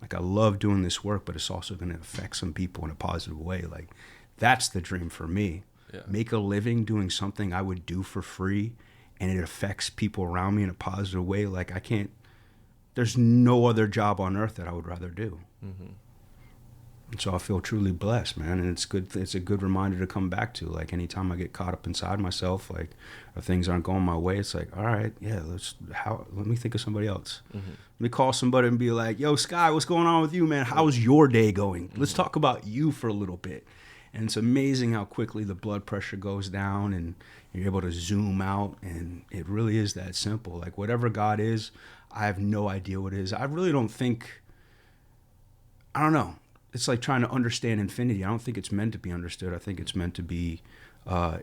Like, I love doing this work, but it's also going to affect some people in a positive way. Like, that's the dream for me. Yeah. Make a living doing something I would do for free, and it affects people around me in a positive way. Like, there's no other job on earth that I would rather do. And so I feel truly blessed, man. And it's good. It's a good reminder to come back to. Like, anytime I get caught up inside myself, like, if things aren't going my way, it's like, all right, yeah, let me think of somebody else. Let me call somebody and be like, yo, Sky, what's going on with you, man? How's your day going? Let's talk about you for a little bit. And it's amazing how quickly the blood pressure goes down and you're able to zoom out. And it really is that simple. Like, whatever God is, I have no idea what it is. I really don't think, I don't know. It's like trying to understand infinity. I don't think it's meant to be understood. I think it's meant to be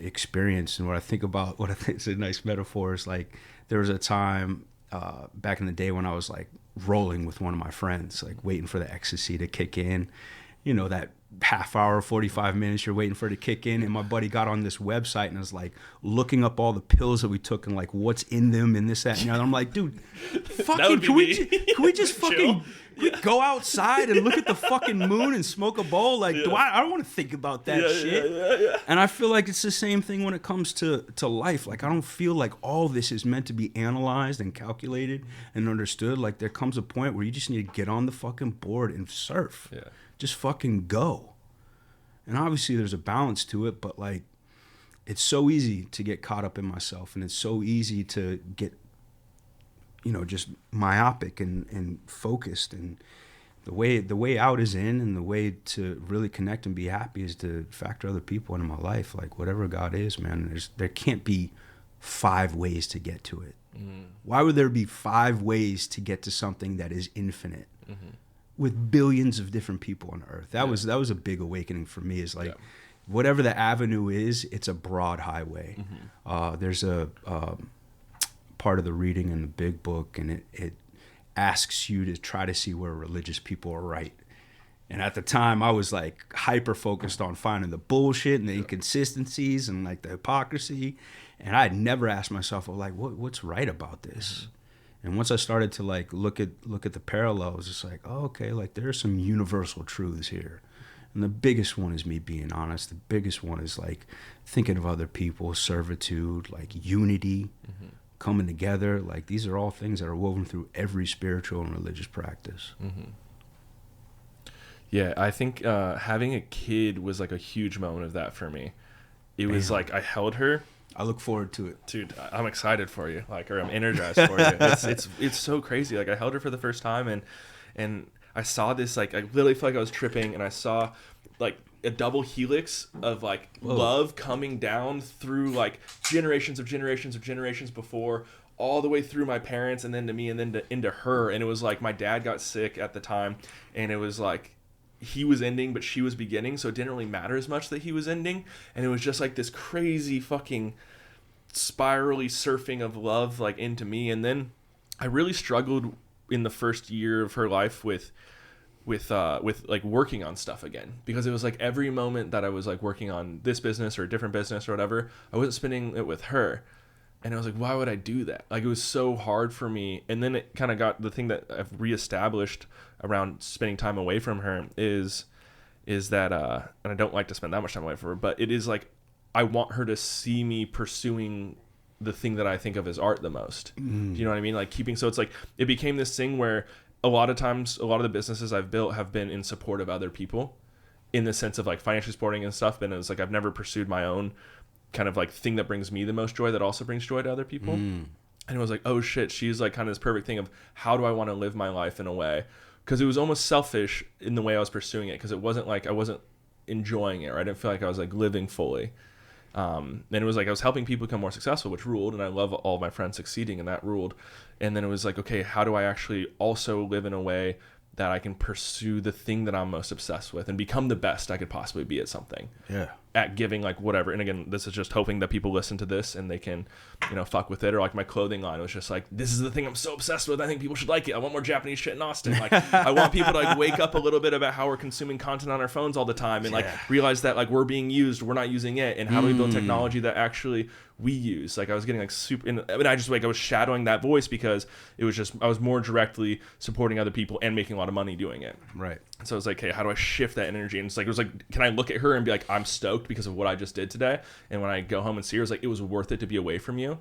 experienced. And what I think is a nice metaphor is like, there was a time back in the day when I was like rolling with one of my friends, like waiting for the ecstasy to kick in. That half hour, 45 minutes you're waiting for it to kick in. And my buddy got on this website and was like looking up all the pills that we took and like what's in them and this, that, and the other. I'm like, dude, fucking, can we just fucking go outside and look at the fucking moon and smoke a bowl? Like, I don't want to think about that shit. Yeah. And I feel like it's the same thing when it comes to life. Like, I don't feel like all this is meant to be analyzed and calculated and understood. Like, there comes a point where you just need to get on the fucking board and surf. Yeah. Just fucking go. And obviously there's a balance to it, but like, it's so easy to get caught up in myself, and it's so easy to get, just myopic and focused. And the way out is in, and the way to really connect and be happy is to factor other people into my life. Like, whatever God is, man, there can't be 5 ways to get to it. Why would there be 5 ways to get to something that is infinite? With billions of different people on earth. That was a big awakening for me. Is like, whatever the avenue is, it's a broad highway. There's a part of the reading in the big book, and it asks you to try to see where religious people are right. And at the time, I was like hyper focused on finding the bullshit and the inconsistencies and like the hypocrisy. And I had never asked myself, like, what's right about this? And once I started to like look at the parallels, it's like, oh, okay, like there are some universal truths here. And the biggest one is me being honest. The biggest one is like thinking of other people, servitude, like unity, coming together. Like these are all things that are woven through every spiritual and religious practice. Yeah, I think having a kid was like a huge moment of that for me. It was like I held her. I look forward to it, dude. I'm excited for you, like, or I'm energized for you. It's so crazy. Like I held her for the first time, and I saw this, like, I literally felt like I was tripping, and I saw like a double helix of like love coming down through like generations before, all the way through my parents, and then to me, and then into her. And it was like my dad got sick at the time, and it was like he was ending, but she was beginning, so it didn't really matter as much that he was ending. And it was just like this crazy fucking spirally surfing of love like into me. And then I really struggled in the first year of her life with like working on stuff again, because it was like every moment that I was like working on this business or a different business or whatever, I wasn't spending it with her. And I was like, why would I do that? Like, it was so hard for me. And then it kind of got the thing that I've reestablished around spending time away from her is that, and I don't like to spend that much time away from her, but it is like, I want her to see me pursuing the thing that I think of as art the most. Do you know what I mean? Like so it's like, it became this thing where a lot of times, a lot of the businesses I've built have been in support of other people, in the sense of like financially supporting and stuff. And it was like, I've never pursued my own kind of like thing that brings me the most joy that also brings joy to other people. And it was like, oh shit, she's like kind of this perfect thing of how do I want to live my life in a way, because it was almost selfish in the way I was pursuing it, because it wasn't like I wasn't enjoying it, or I didn't feel like I was like living fully. And it was like I was helping people become more successful, which ruled, and I love all of my friends succeeding, and that ruled. And then it was like, okay, how do I actually also live in a way that I can pursue the thing that I'm most obsessed with and become the best I could possibly be at something. Yeah. At giving, like, whatever. And again, this is just hoping that people listen to this and they can, you know, fuck with it. Or like my clothing line was just like, this is the thing I'm so obsessed with. I think people should like it. I want more Japanese shit in Austin. Like, I want people to like wake up a little bit about how we're consuming content on our phones all the time and like realize that like we're being used, we're not using it. And how do we build technology that actually we use? Like, I was getting like super, and I just like, I was shadowing that voice because it was just, I was more directly supporting other people and making a lot of money doing it. Right. So I was like, hey, how do I shift that energy? And it's like, it was like, can I look at her and be like, I'm stoked because of what I just did today? And when I go home and see her, it's like, it was worth it to be away from you.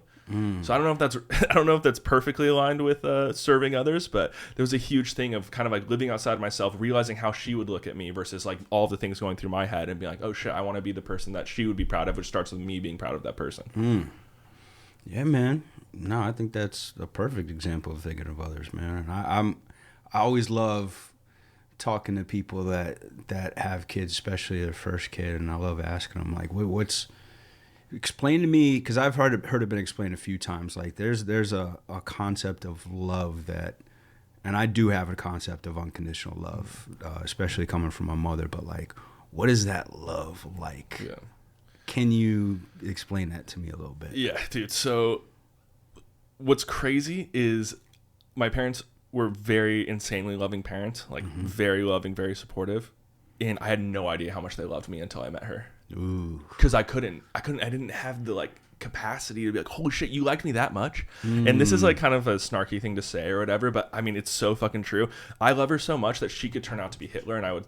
So I don't know if that's perfectly aligned with serving others, but there was a huge thing of kind of like living outside myself, realizing how she would look at me versus like all the things going through my head and being like, oh shit, I want to be the person that she would be proud of, which starts with me being proud of that person. Yeah, man. No, I think that's a perfect example of thinking of others, man. I always love talking to people that have kids, especially their first kid, and I love asking them like, explain to me, because I've heard it been explained a few times. Like there's a concept of love that, and I do have a concept of unconditional love, especially coming from my mother. But like, what is that love like? Yeah. Can you explain that to me a little bit? Yeah, dude. So what's crazy is my parents were very insanely loving parents, like very loving, very supportive. And I had no idea how much they loved me until I met her. Ooh. Because I didn't have the like capacity to be like, holy shit, you like me that much? And this is like kind of a snarky thing to say or whatever, but I mean, it's so fucking true. I love her so much that she could turn out to be Hitler and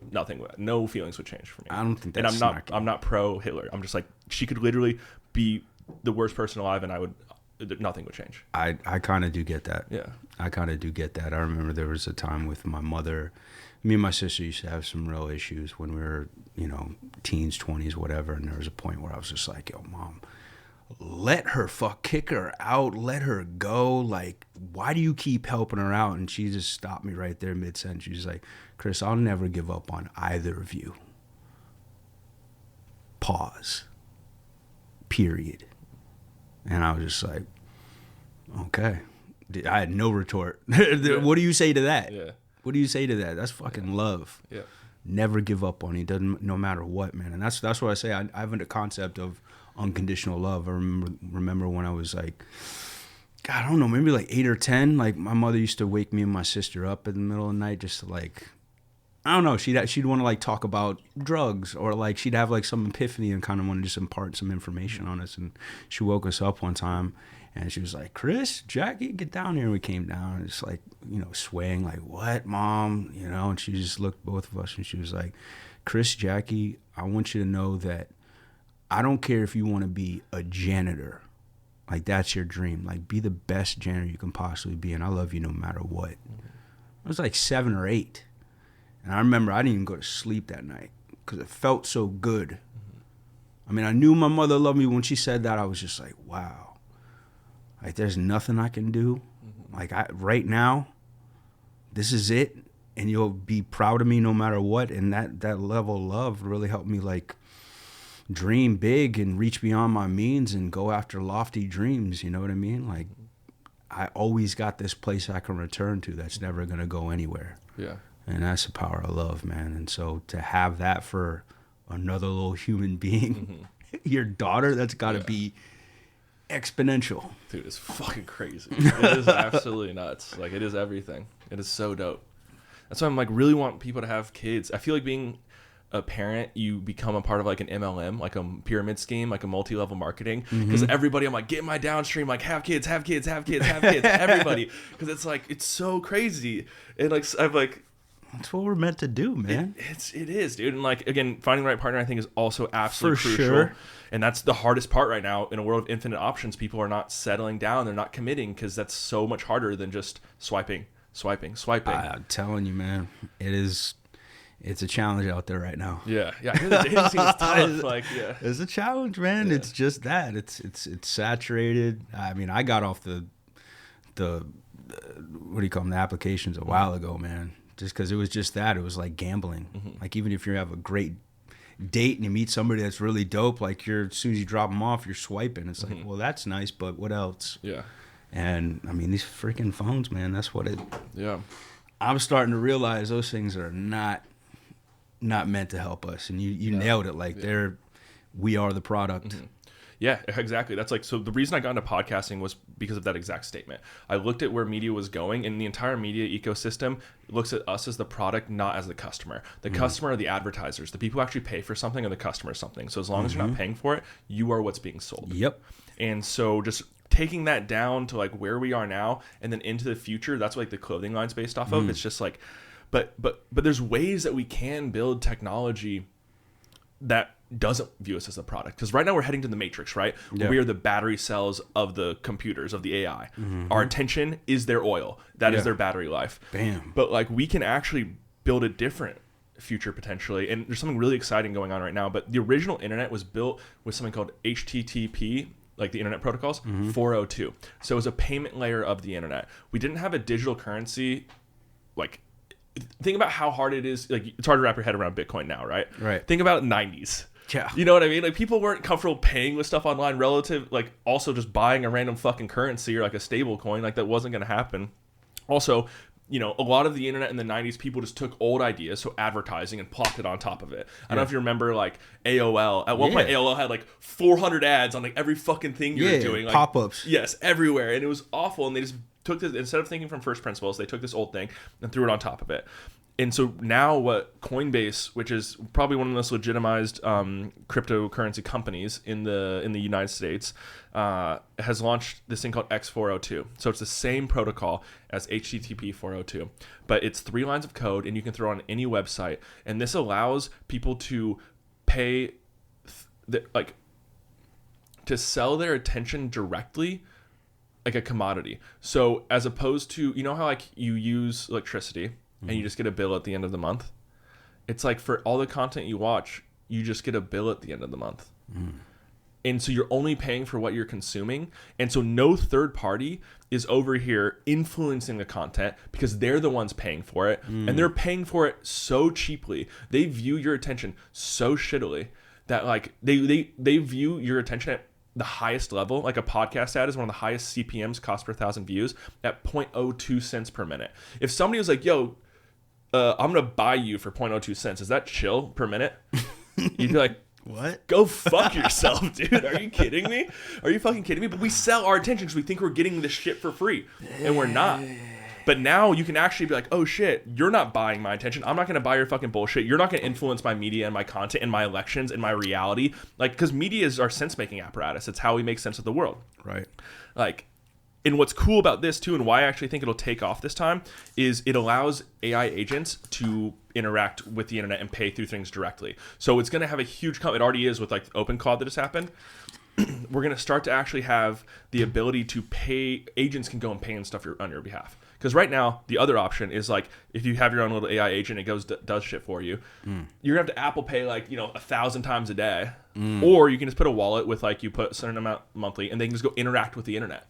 no feelings would change for me. I don't think that's snarky. I'm not pro Hitler. I'm just like, she could literally be the worst person alive and nothing would change. I kind of do get that. Yeah. I kind of do get that. I remember there was a time with my mother, me and my sister used to have some real issues when we were, teens, 20s, whatever. And there was a point where I was just like, yo, Mom, let her kick her out, let her go. Like, why do you keep helping her out? And she just stopped me right there mid-sentence. She's like, Chris, I'll never give up on either of you. Pause. Period. And I was just like, okay. I had no retort. What do you say to that? Yeah. What do you say to that? That's fucking love. Yeah. Never give up on it. No matter what, man. And that's what I say. I have a concept of unconditional love. I remember when I was like, God, I don't know, maybe like 8 or 10. Like my mother used to wake me and my sister up in the middle of the night just to like I don't know. She'd want to like talk about drugs, or like she'd have like some epiphany and kind of want to just impart some information on us. And she woke us up one time, and she was like, "Chris, Jackie, get down here." And we came down, and it's like, swaying like, "What, Mom?" And she just looked at both of us, and she was like, "Chris, Jackie, I want you to know that I don't care if you want to be a janitor. Like, that's your dream. Like, be the best janitor you can possibly be, and I love you no matter what." I was like 7 or 8. And I remember I didn't even go to sleep that night because it felt so good. I mean, I knew my mother loved me. When she said that, I was just like, wow. Like, there's nothing I can do. Like, right now, this is it. And you'll be proud of me no matter what. And that level of love really helped me, like, dream big and reach beyond my means and go after lofty dreams. You know what I mean? Like, I always got this place I can return to that's never going to go anywhere. Yeah. And that's the power of love, man. And so to have that for another little human being, your daughter, that's got to be exponential. Dude, it's fucking crazy. It is absolutely nuts. Like, it is everything. It is so dope. That's why I'm like, really want people to have kids. I feel like being a parent, you become a part of like an MLM, like a pyramid scheme, like a multi-level marketing. Because everybody, I'm like, get my downstream, like have kids, everybody. Because it's like, it's so crazy. And like, I've like, that's what we're meant to do, man. It is, dude. And like, again, finding the right partner, I think, is also absolutely crucial. Sure. And that's the hardest part right now in a world of infinite options. People are not settling down. They're not committing because that's so much harder than just swiping. I'm telling you, man, it's a challenge out there right now. Yeah. I hear the dating scene is tough. Like, yeah. It's a challenge, man. Yeah. It's just that. It's saturated. I mean, I got off the what do you call them, the applications a while ago, man. Just because it was just that. It was like gambling. Like, even if you have a great date and you meet somebody that's really dope, like, as soon as you drop them off, you're swiping. It's like, well, that's nice, but what else? Yeah. And, I mean, these freaking phones, man, that's what it... Yeah. I'm starting to realize those things are not meant to help us. And you nailed it. Like, we are the product. Yeah, exactly. That's like, so the reason I got into podcasting was because of that exact statement. I looked at where media was going, and the entire media ecosystem looks at us as the product, not as the customer. The customer are the advertisers. The people who actually pay for something are the customer something. So as long as you're not paying for it, you are what's being sold. Yep. And so just taking that down to like where we are now and then into the future, that's what like the clothing line's based off of. It's just like, but there's ways that we can build technology that doesn't view us as a product. Because right now we're heading to the matrix, right? Yeah. We are the battery cells of the computers, of the AI. Our attention is their oil. That is their battery life. Bam. But like, we can actually build a different future potentially. And there's something really exciting going on right now. But the original internet was built with something called HTTP, like the internet protocols, 402. So it was a payment layer of the internet. We didn't have a digital currency. Like, think about how hard it is. Like, it's hard to wrap your head around Bitcoin now, right? Right. Think about 90s. Yeah. You know what I mean? Like, people weren't comfortable paying with stuff online relative, like, also just buying a random fucking currency or like a stable coin. Like, that wasn't going to happen. Also, a lot of the internet in the 90s, people just took old ideas, so advertising, and plopped it on top of it. I don't know if you remember, like, AOL. At one point, AOL had, like, 400 ads on, like, every fucking thing you were doing. Like, pop-ups. Yes, everywhere. And it was awful. And they just took this, instead of thinking from first principles, they took this old thing and threw it on top of it. And so now what Coinbase, which is probably one of the most legitimized cryptocurrency companies in the United States, has launched this thing called X402. So it's the same protocol as HTTP 402, but it's 3 lines of code, and you can throw it on any website. And this allows people to pay, to sell their attention directly, like a commodity. So as opposed to, how like you use electricity and you just get a bill at the end of the month, it's like for all the content you watch, you just get a bill at the end of the month. And so you're only paying for what you're consuming. And so no third party is over here influencing the content because they're the ones paying for it. And they're paying for it so cheaply. They view your attention so shittily that like they view your attention at the highest level. Like a podcast ad is one of the highest CPMs, cost per 1,000 views, at 0.02 cents per minute. If somebody was like, yo, I'm going to buy you for 0.02 cents. Is that chill per minute? You'd be like, what? Go fuck yourself, dude. Are you kidding me? Are you fucking kidding me? But we sell our attention because we think we're getting this shit for free. And we're not. But now you can actually be like, oh shit, you're not buying my attention. I'm not going to buy your fucking bullshit. You're not going to influence my media and my content and my elections and my reality. Like, because media is our sense-making apparatus. It's how we make sense of the world. Right. Like, and what's cool about this too, and why I actually think it'll take off this time, is it allows AI agents to interact with the internet and pay through things directly. So it's going to have a huge it already is with like OpenCloud that has happened. We're going to start to actually have the ability to pay. Agents can go and pay and stuff on your behalf. Because right now, the other option is like, if you have your own little AI agent, it goes does shit for you. You're going to have to Apple Pay like, 1,000 times a day. Or you can just put a wallet with like, you put a certain amount monthly, and they can just go interact with the internet.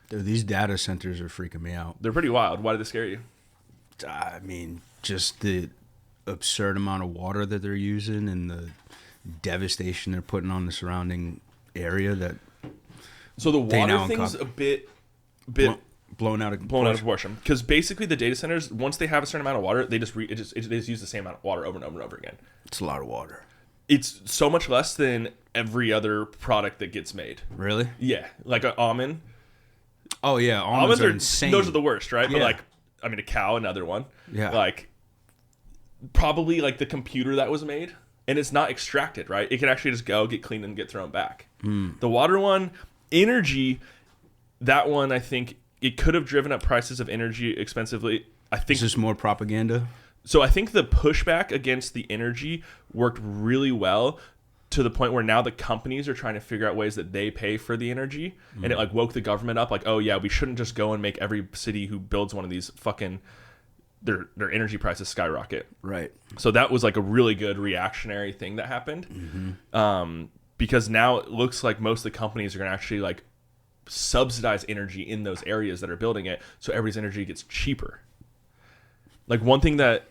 Dude, these data centers are freaking me out. They're pretty wild. Why do they scare you? I mean, just the absurd amount of water that they're using and the devastation they're putting on the surrounding area. So the water thing's a bit blown out of proportion. Because basically the data centers, once they have a certain amount of water, they just use the same amount of water over and over and over again. It's a lot of water. It's so much less than every other product that gets made. Really? Yeah, like an almond. Oh yeah, almonds are insane. Those are the worst, right? Yeah. But like, I mean, a cow, another one. Yeah. Like, probably like the computer that was made, and it's not extracted, right? It can actually just go, get cleaned, and get thrown back. The water one, energy, that one, I think it could have driven up prices of energy expensively. I think. Is this more propaganda? So I think the pushback against the energy worked really well, to the point where now the companies are trying to figure out ways that they pay for the energy, and it like woke the government up, like, oh yeah, we shouldn't just go and make every city who builds one of these fucking their energy prices skyrocket. Right. So that was like a really good reactionary thing that happened. Because now it looks like most of the companies are going to actually like subsidize energy in those areas that are building it, so everybody's energy gets cheaper. Like one thing that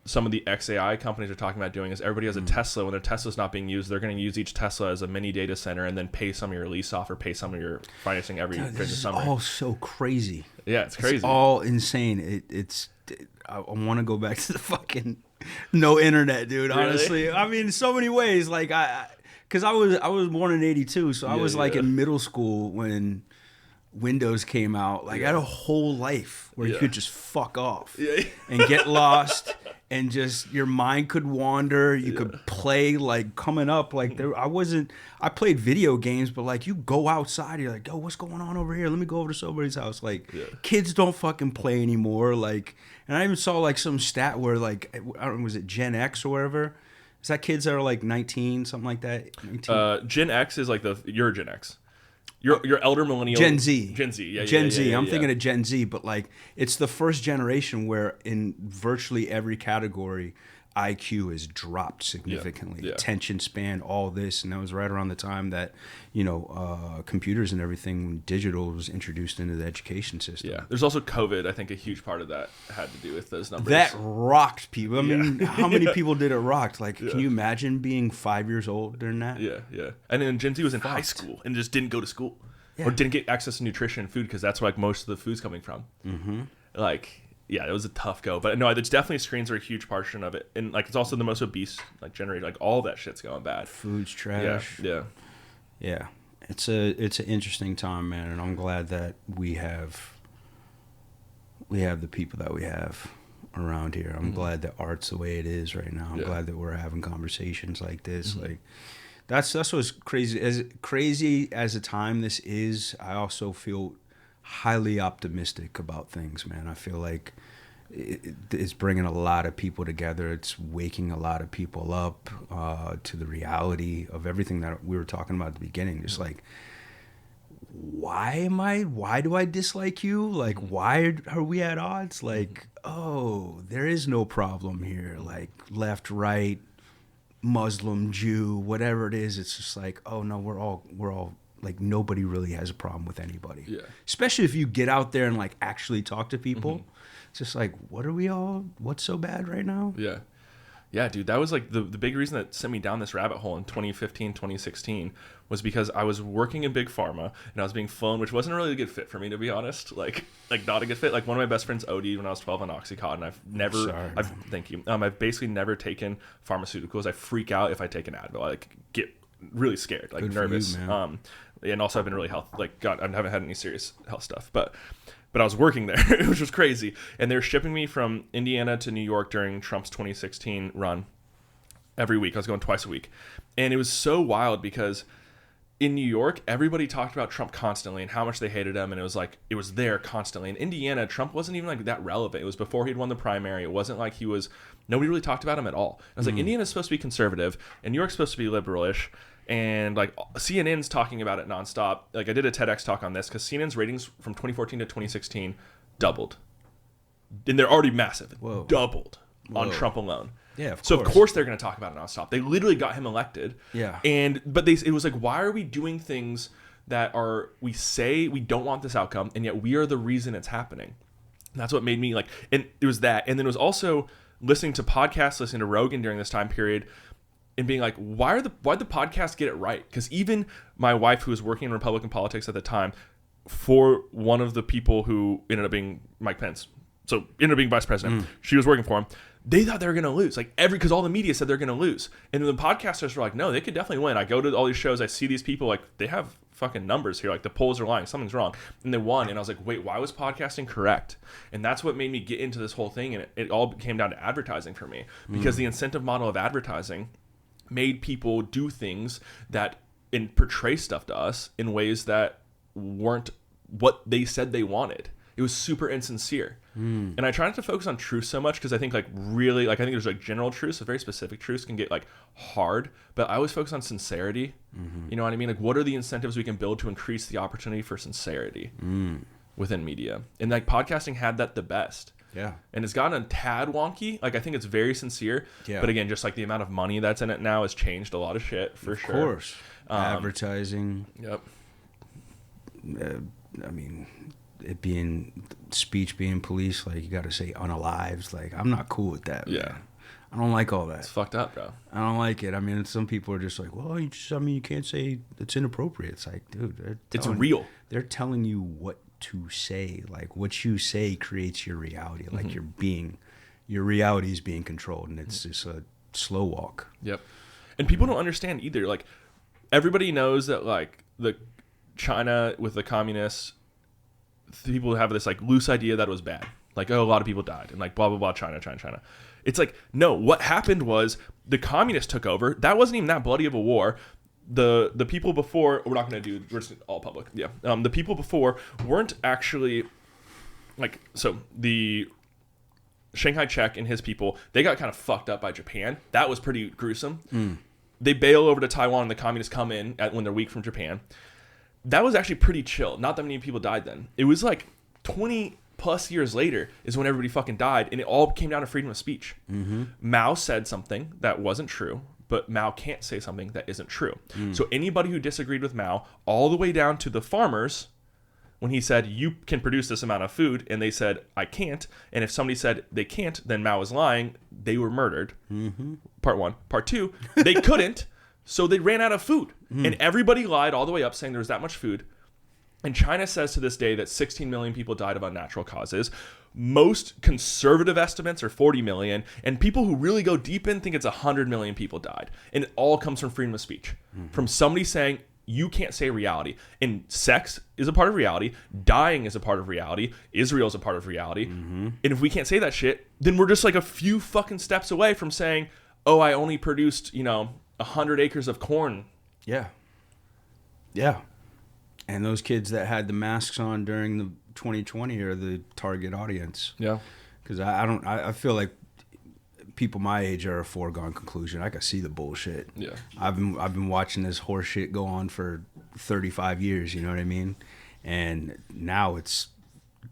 some of the XAI companies are talking about doing is everybody has a Tesla. When their Tesla's not being used, they're going to use each Tesla as a mini data center and then pay some of your lease off or pay some of your financing during the summer. This is all so crazy. Yeah, it's crazy. It's all insane. I want to go back to the fucking no internet, dude. Really? Honestly, I mean, so many ways. Like because I was born in '82, so I was like in middle school when Windows came out. Like I had a whole life where you could just fuck off and get lost, and just your mind could wander. You could play like coming up. Like I played video games, but like you go outside, you're like, yo, what's going on over here? Let me go over to somebody's house. Like kids don't fucking play anymore. Like, and I even saw like some stat where like, I don't know, was it Gen X or whatever? Is that kids that are like 19, something like that? 19? Gen X is like your Gen X. Your elder millennial. Gen Z. Yeah. Gen Z. I'm thinking of Gen Z, but like it's the first generation where in virtually every category, IQ has dropped significantly. Yeah. Attention span, all this, and that was right around the time that computers and everything digital was introduced into the education system. Yeah. There's also COVID. I think a huge part of that had to do with those numbers. That rocked people. I mean, how many people did it rock? Like, can you imagine being 5 years old during that? Yeah. And then Gen Z was in high school and just didn't go to school or didn't get access to nutrition and food because that's where like most of the food's coming from. Like, yeah, it was a tough go. But no, it's definitely screens are a huge portion of it. And like it's also the most obese like generated. Like all that shit's going bad. Food's trash. Yeah. It's an interesting time, man, and I'm glad that we have the people that we have around here. I'm glad that art's the way it is right now. I'm glad that we're having conversations like this. Like that's what's crazy. As crazy as a time this is, I also feel highly optimistic about things, man. I feel like it's bringing a lot of people together. It's waking a lot of people up to the reality of everything that we were talking about at the beginning. Just like, why do I dislike you? Like, why are we at odds? Like, oh, there is no problem here. Like left, right, Muslim, Jew, whatever it is. It's just like, oh no, we're all like nobody really has a problem with anybody. Yeah. Especially if you get out there and like actually talk to people. It's just like, what's so bad right now? Yeah. Yeah, dude, that was like the big reason that sent me down this rabbit hole in 2015, 2016 was because I was working in big pharma and I was being flown, which wasn't really a good fit for me, to be honest. Like not a good fit. Like one of my best friends OD'd when I was 12 on Oxycontin. Thank you. I've basically never taken pharmaceuticals. I freak out if I take an Advil. I like get really scared, like good nervous. For you, man. And also I've been really I haven't had any serious health stuff, but but I was working there, which was crazy. And they were shipping me from Indiana to New York during Trump's 2016 run every week. I was going twice a week. And it was so wild because in New York, everybody talked about Trump constantly and how much they hated him. And it was like, it was there constantly. In Indiana, Trump wasn't even like that relevant. It was before he'd won the primary. It wasn't like nobody really talked about him at all. I was like, Indiana's supposed to be conservative and New York's supposed to be liberalish. And like CNN's talking about it nonstop. Like I did a TEDx talk on this because CNN's ratings from 2014 to 2016 doubled. And they're already massive. Whoa. Doubled on Whoa. Trump alone. Yeah, of course they're going to talk about it nonstop. They literally got him elected. Yeah. But it was like, why are we doing things that we say we don't want this outcome, and yet we are the reason it's happening? And that's what made me like, and it was that. And then it was also listening to podcasts, listening to Rogan during this time period, and being like, why'd the podcast get it right? Because even my wife, who was working in Republican politics at the time, for one of the people who ended up being Mike Pence, so ended up being vice president, she was working for him. They thought they were going to lose, because all the media said they're going to lose. And then the podcasters were like, no, they could definitely win. I go to all these shows, I see these people, like, they have fucking numbers here. Like, the polls are lying. Something's wrong. And they won. And I was like, wait, why was podcasting correct? And that's what made me get into this whole thing. And it all came down to advertising for me. Because the incentive model of advertising made people do things and portray stuff to us in ways that weren't what they said they wanted. It was super insincere. And I try not to focus on truth so much because I think I think there's like general truths, so very specific truths can get like hard, but I always focus on sincerity. You know what I mean? Like, what are the incentives we can build to increase the opportunity for sincerity within media? And like podcasting had that the best. Yeah. And it's gotten a tad wonky. Like, I think it's very sincere. Yeah. But again, just like the amount of money that's in it now has changed a lot of shit for sure. Of course. Advertising. Yep. I mean, speech being police, like, you got to say unalives. Like, I'm not cool with that. Yeah. Man. I don't like all that. It's fucked up, bro. I don't like it. I mean, some people are just like, well, you can't say it's inappropriate. It's like, dude, it's real. They're telling you what to say. Like, what you say creates your reality. Like, your reality is being controlled, and it's just a slow walk. Yep. And people don't understand either. Like, everybody knows that, like, the China with the communists, people have this like loose idea that it was bad. Like, oh, a lot of people died and like blah, blah, blah, China. It's like, no, what happened was the communists took over. That wasn't even that bloody of a war. The people before, we're just all public. Yeah. The people before weren't actually like, so the Shanghai Czech and his people, they got kind of fucked up by Japan. That was pretty gruesome. They bail over to Taiwan and the communists come in when they're weak from Japan. That was actually pretty chill. Not that many people died then. It was like 20 plus years later is when everybody fucking died, and it all came down to freedom of speech. Mao said something that wasn't true, but Mao can't say something that isn't true. So anybody who disagreed with Mao, all the way down to the farmers, when he said, you can produce this amount of food, and they said, I can't, and if somebody said they can't, then Mao was lying, they were murdered. Part one. Part two, they couldn't, so they ran out of food. And everybody lied all the way up saying there was that much food. And China says to this day that 16 million people died of unnatural causes. Most conservative estimates are 40 million. And people who really go deep in think it's 100 million people died. And it all comes from freedom of speech. From somebody saying, you can't say reality. And sex is a part of reality. Dying is a part of reality. Israel is a part of reality. And if we can't say that shit, then we're just like a few fucking steps away from saying, oh, I only produced, 100 acres of corn. Yeah. Yeah. And those kids that had the masks on during the 2020 are the target audience. Yeah. Because I feel like people my age are a foregone conclusion. I can see the bullshit. Yeah. I've been watching this horse shit go on for 35 years, you know what I mean? And now it's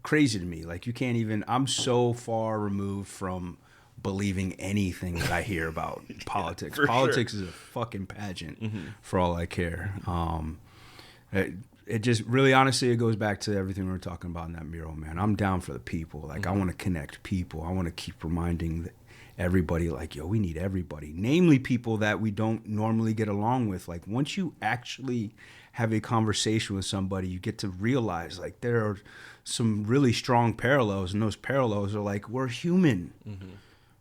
crazy to me. Like, you can't even, I'm so far removed from believing anything that I hear about politics. Politics is a fucking pageant for all I care. It just really, honestly, it goes back to everything we were talking about in that mural, man. I'm down for the people. Like, I want to connect people. I want to keep reminding everybody, like, yo, we need everybody. Namely, people that we don't normally get along with. Like, once you actually have a conversation with somebody, you get to realize, like, there are some really strong parallels, and those parallels are like, we're human.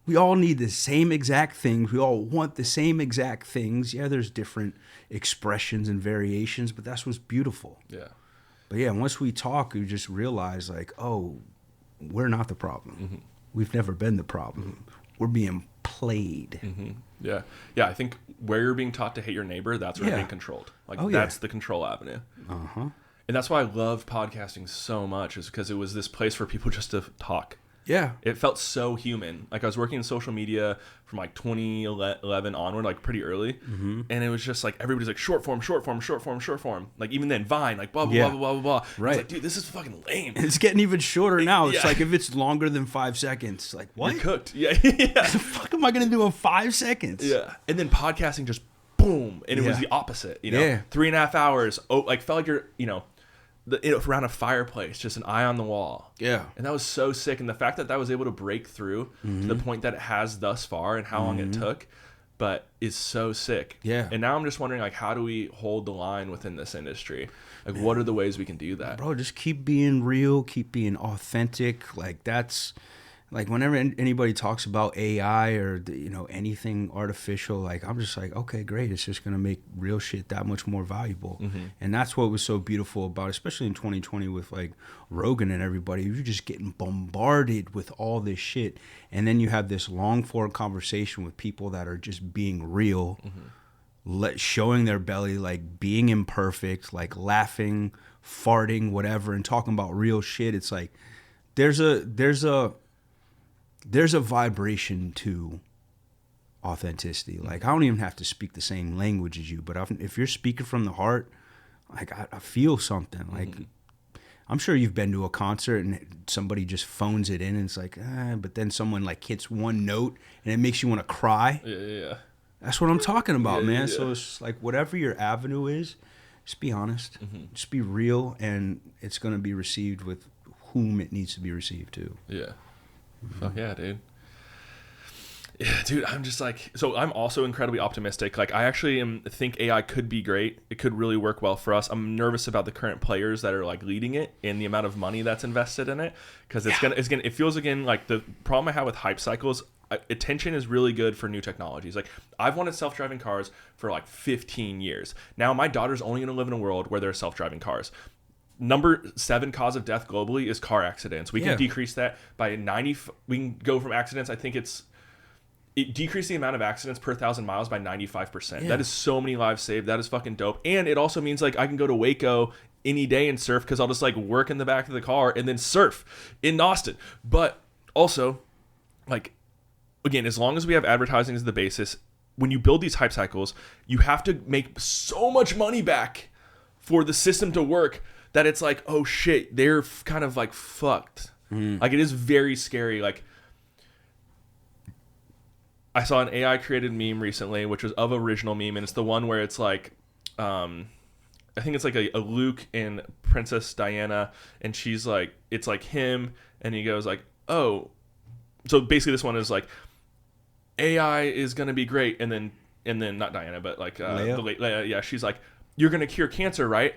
We all need the same exact things. We all want the same exact things. Yeah, there's different expressions and variations, but that's what's beautiful. Yeah. But yeah, once we talk, we just realize like, oh, we're not the problem. We've never been the problem. We're being played. Yeah. I think where you're being taught to hate your neighbor, that's where you're being controlled. Like that's the control avenue. And that's why I love podcasting so much, is because it was this place for people just to talk. Yeah. It felt so human. Like I was working in social media from like 2011 onward, like pretty early. And it was just like, everybody's like short form. Like even then Vine, like blah, blah, blah, blah, blah, blah. Right. I was like, dude, this is fucking lame. And it's getting even shorter now. It's like if it's longer than 5 seconds, like what? You're cooked. Yeah. What the fuck am I going to do in 5 seconds? Yeah. And then podcasting just boom. And it was the opposite, you know, 3.5 hours. Oh, like felt like you're, around a fireplace, just an eye on the wall. Yeah. And that was so sick. And the fact that was able to break through to the point that it has thus far and how long it took, but is so sick. Yeah. And now I'm just wondering, like, how do we hold the line within this industry? Like, what are the ways we can do that? Bro, just keep being real, keep being authentic. Like that's... Like whenever anybody talks about AI or anything artificial, like I'm just like, okay, great. It's just gonna make real shit that much more valuable, and that's what was so beautiful about, especially in 2020 with like Rogan and everybody. You're just getting bombarded with all this shit, and then you have this long form conversation with people that are just being real, showing their belly, like being imperfect, like laughing, farting, whatever, and talking about real shit. It's like there's a vibration to authenticity. Like I don't even have to speak the same language as you, but if you're speaking from the heart, like I feel something. Like I'm sure you've been to a concert and somebody just phones it in and it's like, but then someone like hits one note and it makes you want to cry. Yeah. That's what I'm talking about, man. So it's like whatever your avenue is, just be honest, just be real, and it's going to be received with whom it needs to be received to. Yeah. Fuck yeah, dude. Yeah, dude, I'm just like, so I'm also incredibly optimistic. Like I actually think AI could be great. It could really work well for us. I'm nervous about the current players that are like leading it and the amount of money that's invested in it, because it feels again like the problem I have with hype cycles. Attention is really good for new technologies. Like I've wanted self-driving cars for like 15 years. Now my daughter's only going to live in a world where there are self-driving cars. Number 7 cause of death globally is car accidents. We can decrease that by 90. We can go from accidents. I think it decreased the amount of accidents per 1,000 miles by 95%. Yeah. That is so many lives saved. That is fucking dope. And it also means like I can go to Waco any day and surf, because I'll just like work in the back of the car and then surf in Austin. But also, like, again, as long as we have advertising as the basis, when you build these hype cycles, you have to make so much money back for the system to work that it's like, oh shit, they're kind of like fucked. Like it is very scary. Like I saw an AI created meme recently, which was of original meme, and it's the one where it's like, I think it's like a Luke and Princess Diana, and she's like, it's like him, and he goes like, oh, so basically this one is like, AI is gonna be great, and then not Diana, but like Leia, yeah, she's like, you're gonna cure cancer, right?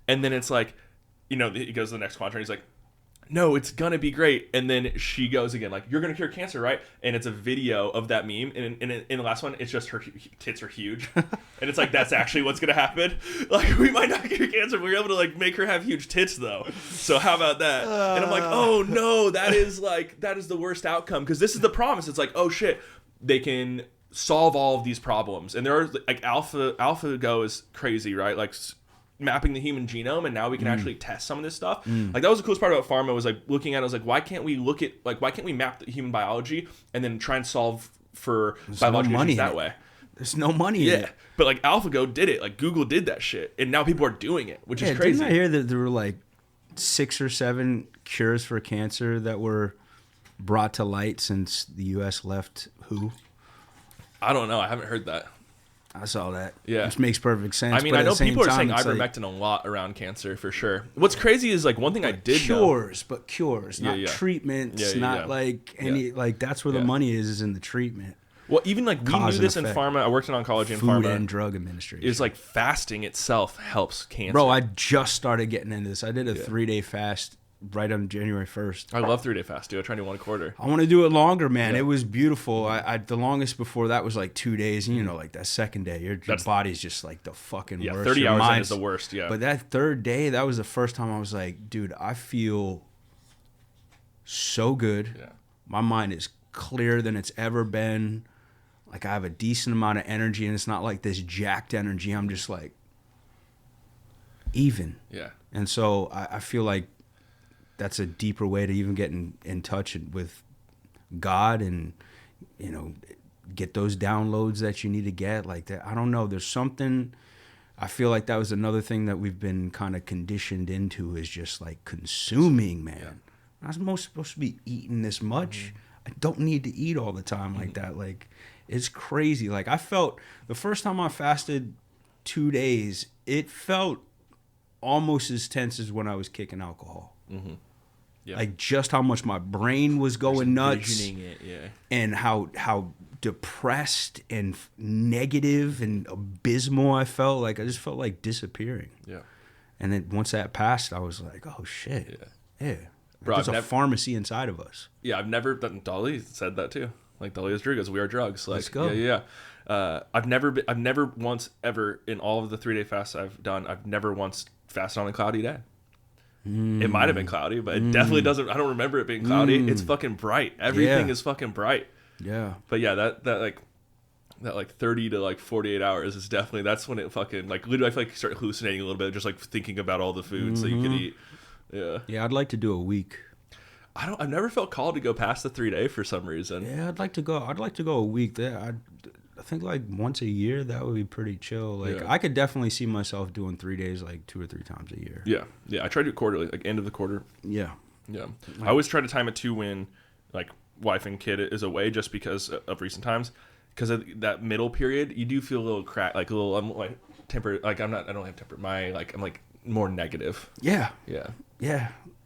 And then it's like, he goes to the next quadrant. He's like, no, it's going to be great. And then she goes again, like, you're going to cure cancer, right? And it's a video of that meme. And in the last one, it's just her tits are huge. And it's like, that's actually what's going to happen. Like, we might not cure cancer, but we're able to, like, make her have huge tits, though. So how about that? And I'm like, oh, no, that is the worst outcome. Because this is the promise. It's like, oh, shit, they can solve all of these problems. And there are, like, AlphaGo is crazy, right? Like, mapping the human genome, and now we can actually test some of this stuff. Like that was the coolest part about pharma, was like looking at it, I was like, why can't we map the human biology and then try and solve for biological issues that way? There's no money in it. But like AlphaGo did it, like Google did that shit, and now people are doing it, which is crazy. Didn't I hear that there were like 6 or 7 cures for cancer that were brought to light since the US left WHO? I don't know, I haven't heard that. I saw that. Yeah. Which makes perfect sense. I mean, I know people are saying ivermectin a lot around cancer, for sure. What's crazy is, like, one thing I did know. Cures, not treatments, not like any, like, that's where the money is in the treatment. Well, even, like, we knew this in pharma. I worked in oncology and pharma. Food and Drug Administration. Is like, fasting itself helps cancer. Bro, I just started getting into this. I did a 3-day fast right on January 1st. I love 3-day fast, dude. I try to do 1 quarter. I want to do it longer, man. It was beautiful. I the longest before that was like 2 days. And, like that second day, your body's just like the fucking worst. 30 hours in is the worst, But that third day, that was the first time I was like, dude, I feel so good. Yeah. My mind is clearer than it's ever been. Like I have a decent amount of energy, and it's not like this jacked energy. I'm just like even. Yeah. And so I feel like that's a deeper way to even get in touch with God and, get those downloads that you need to get like that. I don't know. There's something, I feel like that was another thing that we've been kind of conditioned into is just like consuming, man. Yeah. I'm not supposed to be eating this much. I don't need to eat all the time like that. Like, it's crazy. Like, I felt the first time I fasted 2 days, it felt almost as tense as when I was kicking alcohol. Mm-hmm. Yeah. Like, just how much my brain was going nuts. It, yeah. And how depressed and negative and abysmal I felt. Like, I just felt like disappearing. Yeah. And then once that passed, I was like, oh, shit. Yeah. Bro, there's a pharmacy inside of us. Yeah, I've never done. Dali said that too. Like, Dali is drugs. We are drugs. Like, let's go. Yeah. I've never once ever in all of the 3-day fasts I've done, I've never once fasted on a cloudy day. It might have been cloudy, but it definitely doesn't. I don't remember it being cloudy. It's fucking bright. Everything is fucking bright. Yeah. But yeah, that 30 to like 48 hours is definitely, that's when it fucking, like, literally I feel like you start hallucinating a little bit, just like thinking about all the foods that you could eat. Yeah. Yeah, I'd like to do a week. I've never felt called to go past the 3-day for some reason. Yeah, I'd like to go a week there. I think like once a year, that would be pretty chill. Like, I could definitely see myself doing 3 days like 2 or 3 times a year. Yeah. I try to do it quarterly, like end of the quarter. Yeah. I always try to time it to when like wife and kid is away, just because of recent times. Because of that middle period, you do feel a little crack, like a little. I'm like temper. Like I don't have temper. I'm like more negative. Yeah.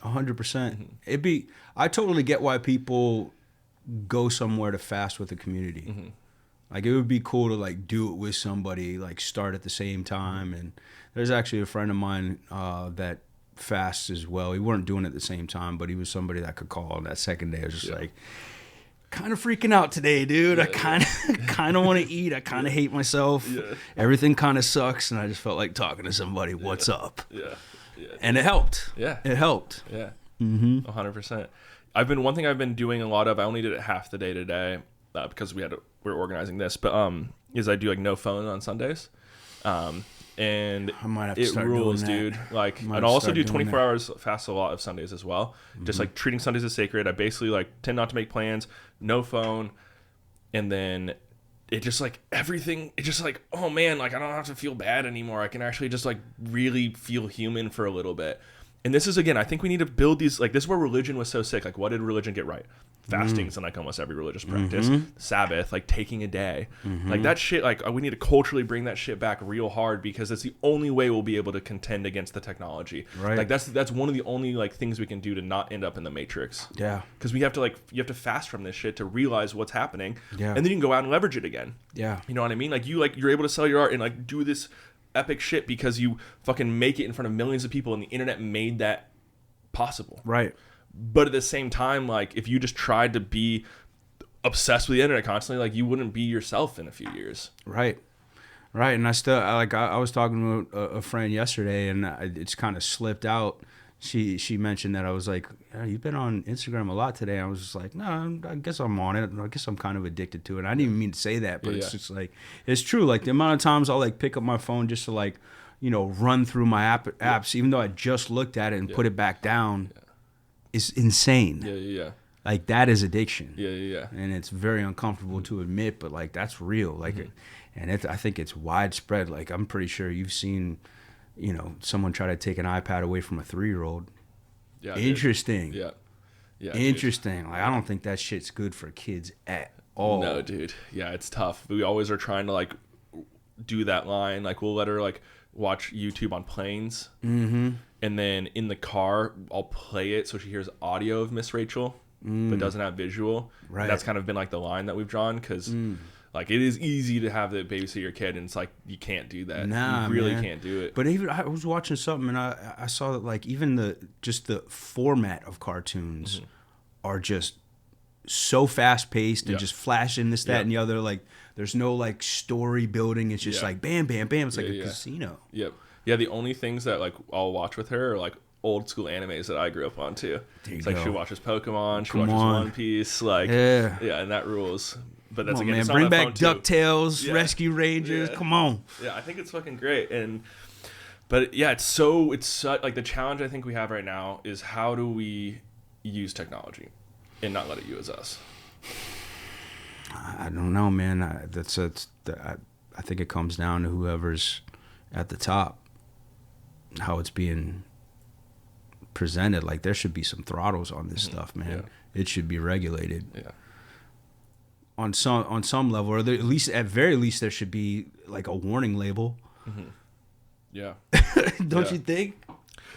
100%. I totally get why people go somewhere to fast with a community. Mm-hmm. Like, it would be cool to like do it with somebody, like start at the same time. And there's actually a friend of mine that fasts as well. He weren't doing it at the same time, but he was somebody that could call. And that second day, I was just like, kind of freaking out today, dude. I kind of want to eat. I kind of hate myself. Everything kind of sucks, and I just felt like talking to somebody. What's up? And it helped. It helped. 100%. One thing I've been doing a lot of, I only did it half the day today because we're organizing this, but is I do like no phone on Sundays. And I might have to it start rules, doing dude. Like, and I'll also do 24 hours fast a lot of Sundays as well. Mm-hmm. Just like treating Sundays as sacred. I basically like tend not to make plans, no phone, and then it just like everything. It's just like, oh man, like I don't have to feel bad anymore. I can actually just like really feel human for a little bit. And this is, again, I think we need to build these, like, this is where religion was so sick. Like, what did religion get right? Fasting's in, like, almost every religious practice. Sabbath, like, taking a day. Like, that shit, like, we need to culturally bring that shit back real hard, because it's the only way we'll be able to contend against the technology. Right. Like, that's one of the only, like, things we can do to not end up in the matrix. Yeah. Because we have to, like, you have to fast from this shit to realize what's happening. Yeah. And then you can go out and leverage it again. Yeah. You know what I mean? Like, you're able to sell your art and, like, do this epic shit because you fucking make it in front of millions of people, and the internet made that possible. Right. But at the same time, like, if you just tried to be obsessed with the internet constantly, like, you wouldn't be yourself in a few years. Right. And I was talking to a friend yesterday, and it's kind of slipped out. She mentioned that. I was like, you've been on Instagram a lot today. I was just like, no, I guess I'm on it. I guess I'm kind of addicted to it. I didn't even mean to say that, but it's just like, it's true. Like, the amount of times I'll like pick up my phone just to like, run through my apps, even though I just looked at it and put it back down, is insane. Yeah. Like, that is addiction. Yeah. And it's very uncomfortable to admit, but like, that's real. Like, and I think it's widespread. Like, I'm pretty sure you've seen, someone try to take an iPad away from a 3-year-old. Yeah. Interesting. Dude. Yeah. Interesting. Dude. Like, I don't think that shit's good for kids at all. No, dude. Yeah, it's tough. We always are trying to like do that line. Like, we'll let her like watch YouTube on planes, and then in the car I'll play it so she hears audio of Miss Rachel, but doesn't have visual. Right. And that's kind of been like the line that we've drawn, because Like, it is easy to have the babysit your kid, and it's like, you can't do that. Nah, you really man. can't do it. But even I was watching something, and I saw that like even the format of cartoons are just so fast paced and just flashing this, that, and the other. Like, there's no like story building. It's just like bam, bam, bam. It's like a casino. Yep. Yeah. The only things that like I'll watch with her are like old school animes that I grew up on too. It's like she watches Pokemon, she watches One Piece, like and that rules. But that's again, man, bring back DuckTales, Rescue Rangers. Come on. Yeah, I think it's fucking great. But yeah, it's like the challenge I think we have right now is how do we use technology and not let it use us. I don't know, man. I think it comes down to whoever's at the top, how it's being presented. Like, there should be some throttles on this stuff, man. It should be regulated. Yeah. On some level, or there, at very least, there should be like a warning label. Yeah. Don't you think?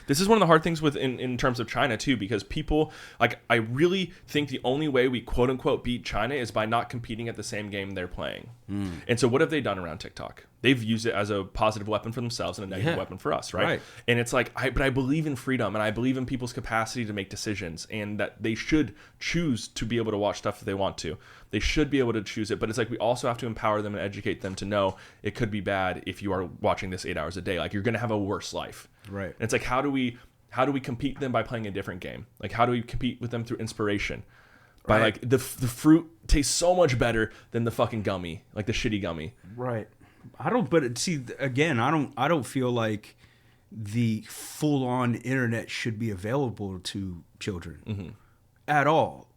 This is one of the hard things in terms of China too, because people, like, I really think the only way we quote unquote beat China is by not competing at the same game they're playing. And so what have they done around TikTok? They've used it as a positive weapon for themselves and a negative weapon for us, right? And it's like, but I believe in freedom, and I believe in people's capacity to make decisions, and that they should choose to be able to watch stuff if they want to. They should be able to choose it, but it's like we also have to empower them and educate them to know it could be bad if you are watching this 8 hours a day. Like, you're going to have a worse life. Right. And it's like, how do we compete them by playing a different game? Like, how do we compete with them through inspiration? By like the fruit tastes so much better than the fucking gummy, like the shitty gummy. Right. But see, again, I don't feel like the full on internet should be available to children at all.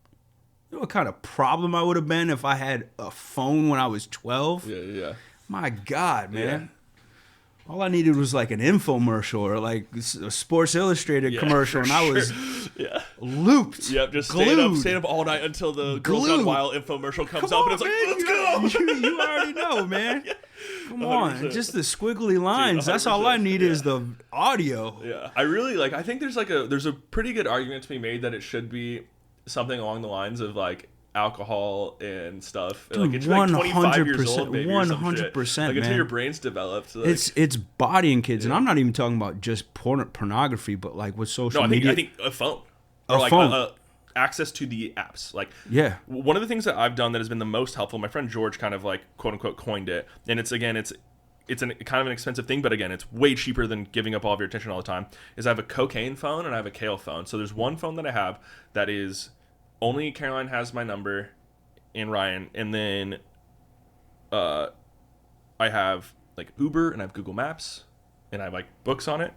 You know what kind of problem I would have been if I had a phone when I was 12? Yeah. My God, man. All I needed was like an infomercial or like a Sports Illustrated commercial, and I was looped. Yep, just staying up all night until the Girls Gone Wild infomercial comes up, and it's like, let's go. You already know, man. Come on, just the squiggly lines. Dude, that's all I need is the audio. Yeah, I really like. I think there's a pretty good argument to be made that it should be something along the lines of like alcohol and stuff. Dude, like, it should be like 25 years old, maybe, 100%, like, until your brain's developed. Like, it's bodying kids, and I'm not even talking about just pornography, but like with social media. I think a phone. Or like phone. Access to the apps. Like, one of the things that I've done that has been the most helpful, my friend George kind of like quote unquote coined it, and it's kind of an expensive thing, but again, it's way cheaper than giving up all of your attention all the time, is I have a cocaine phone and I have a kale phone. So there's one phone that I have that is only Caroline has my number and Ryan, and then I have like Uber, and I have Google Maps, and I have like books on it.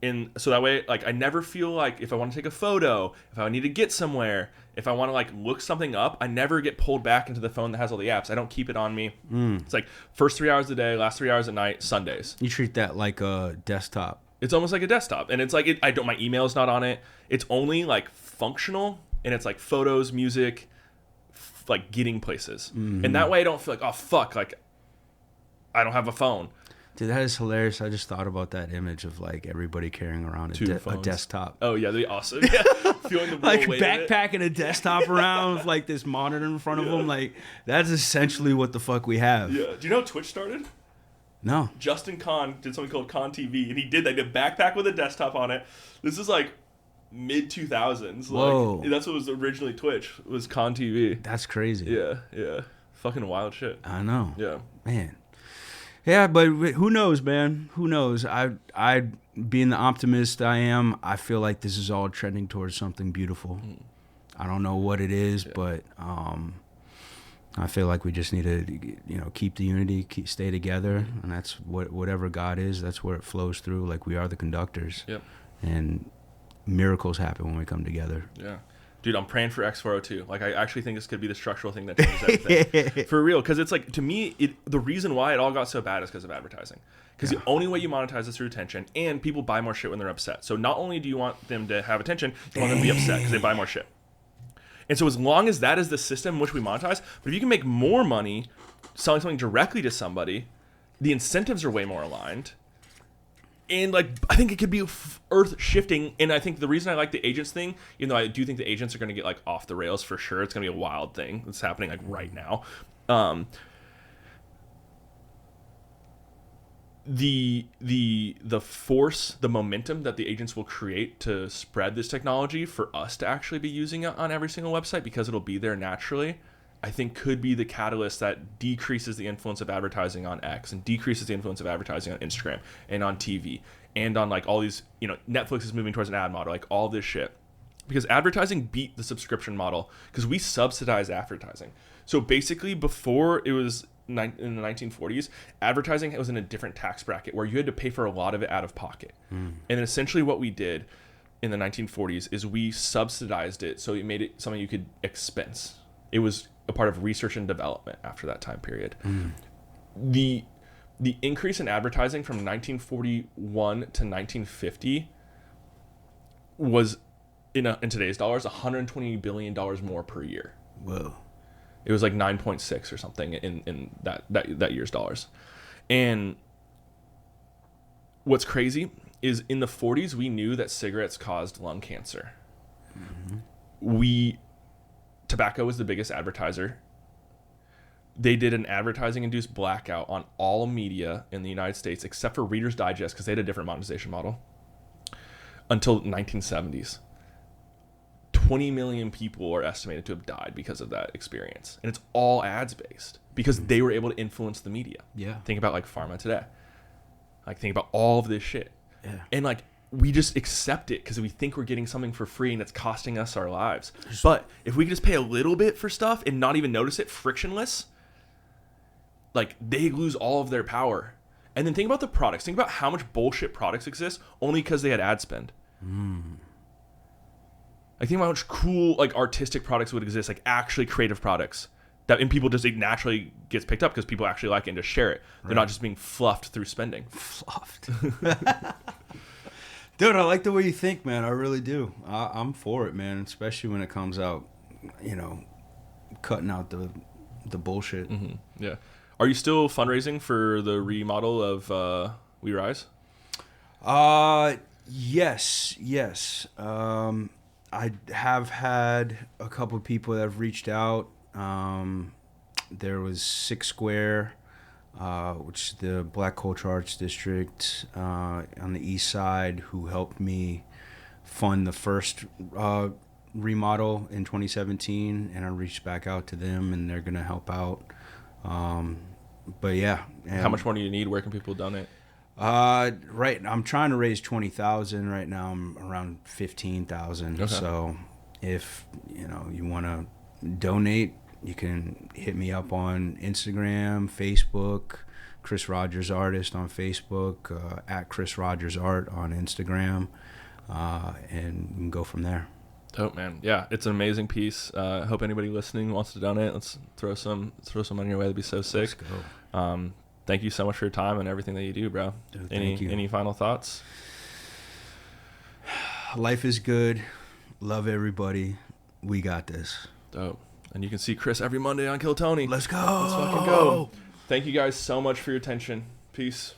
And so that way, like, I never feel like if I want to take a photo, if I need to get somewhere, if I want to like look something up, I never get pulled back into the phone that has all the apps. I don't keep it on me. It's like first 3 hours a day, last 3 hours at night, Sundays. You treat that like a desktop. It's almost like a desktop, and it's like my email's not on it. It's only like functional, and it's like photos, music, like getting places. And that way I don't feel like, oh fuck, like I don't have a phone. Dude, that is hilarious. I just thought about that image of like everybody carrying around a desktop. Oh yeah, that'd be awesome. Yeah, feeling the like backpacking a desktop around with like this monitor in front of them. Like, that's essentially what the fuck we have. Yeah. Do you know how Twitch started? No. Justin Kahn did something called Kahn TV, and he did a backpack with a desktop on it. This is like mid 2000s. Whoa. Like, that's what was originally Twitch. Was Kahn TV. That's crazy. Yeah. Fucking wild shit. I know. Yeah. Man. Yeah, but who knows, man? Who knows? I being the optimist I am, I feel like this is all trending towards something beautiful. I don't know what it is, but I feel like we just need to, keep the unity, stay together, and that's whatever God is. That's where it flows through. Like, we are the conductors. Yep. And miracles happen when we come together. Yeah. Dude, I'm praying for X402. Like, I actually think this could be the structural thing that changes everything. For real. Because it's like, to me, the reason why it all got so bad is because of advertising. Because the only way you monetize is through attention, and people buy more shit when they're upset. So not only do you want them to have attention, you want them to be upset because they buy more shit. And so as long as that is the system in which we monetize, but if you can make more money selling something directly to somebody, the incentives are way more aligned. And, like, I think it could be earth-shifting. And I think the reason I like the agents thing, even though I do think the agents are going to get, like, off the rails for sure. It's going to be a wild thing that's happening, like, right now. the force, the momentum that the agents will create to spread this technology for us to actually be using it on every single website because it'll be there naturally, I think could be the catalyst that decreases the influence of advertising on X and decreases the influence of advertising on Instagram and on TV and on like all these, Netflix is moving towards an ad model, like all this shit. Because advertising beat the subscription model because we subsidize advertising. So basically before it was in the 1940s, advertising was in a different tax bracket where you had to pay for a lot of it out of pocket. And essentially what we did in the 1940s is we subsidized it so it made it something you could expense. It was a part of research and development after that time period. The increase in advertising from 1941 to 1950 was in today's dollars $120 billion more per year. Whoa. It was like 9.6 or something in that year's dollars. And what's crazy is in the 40s we knew that cigarettes caused lung cancer. Tobacco was the biggest advertiser. They did an advertising-induced blackout on all media in the United States except for Reader's Digest because they had a different monetization model until 1970s. 20 million people are estimated to have died because of that experience. And it's all ads-based because they were able to influence the media. Yeah. Think about like Pharma Today. Like think about all of this shit. Yeah. And like we just accept it because we think we're getting something for free and it's costing us our lives. But if we could just pay a little bit for stuff and not even notice it, frictionless, like they lose all of their power. And then think about the products. Think about how much bullshit products exist only because they had ad spend. I think about how much cool, like artistic products would exist, like actually creative products that, and people just, it naturally gets picked up because people actually like it and just share it. They're not just being fluffed through spending. Fluffed. Dude, I like the way you think, man. I really do. I'm for it, man. Especially when it comes out, cutting out the bullshit. Yeah. Are you still fundraising for the remodel of We Rise? Yes. I have had a couple of people that have reached out. There was Six Square, which is the Black Culture Arts District on the east side, who helped me fund the first remodel in 2017, and I reached back out to them, and they're going to help out. But yeah. How much more do you need? Where can people donate? Right. I'm trying to raise 20,000 right now. I'm around 15,000. Okay. So if, you want to donate, you can hit me up on Instagram, Facebook, Chris Rogers Artist on Facebook, at Chris Rogers Art on Instagram, and we can go from there. Dope, man. Yeah, it's an amazing piece. I hope anybody listening wants to donate. Let's throw some money your way. That'd be so sick. Let's go. Thank you so much for your time and everything that you do, bro. Dude, any final thoughts? Life is good. Love everybody. We got this. Dope. And you can see Chris every Monday on KillTony. Let's go. Let's fucking go. Thank you guys so much for your attention. Peace.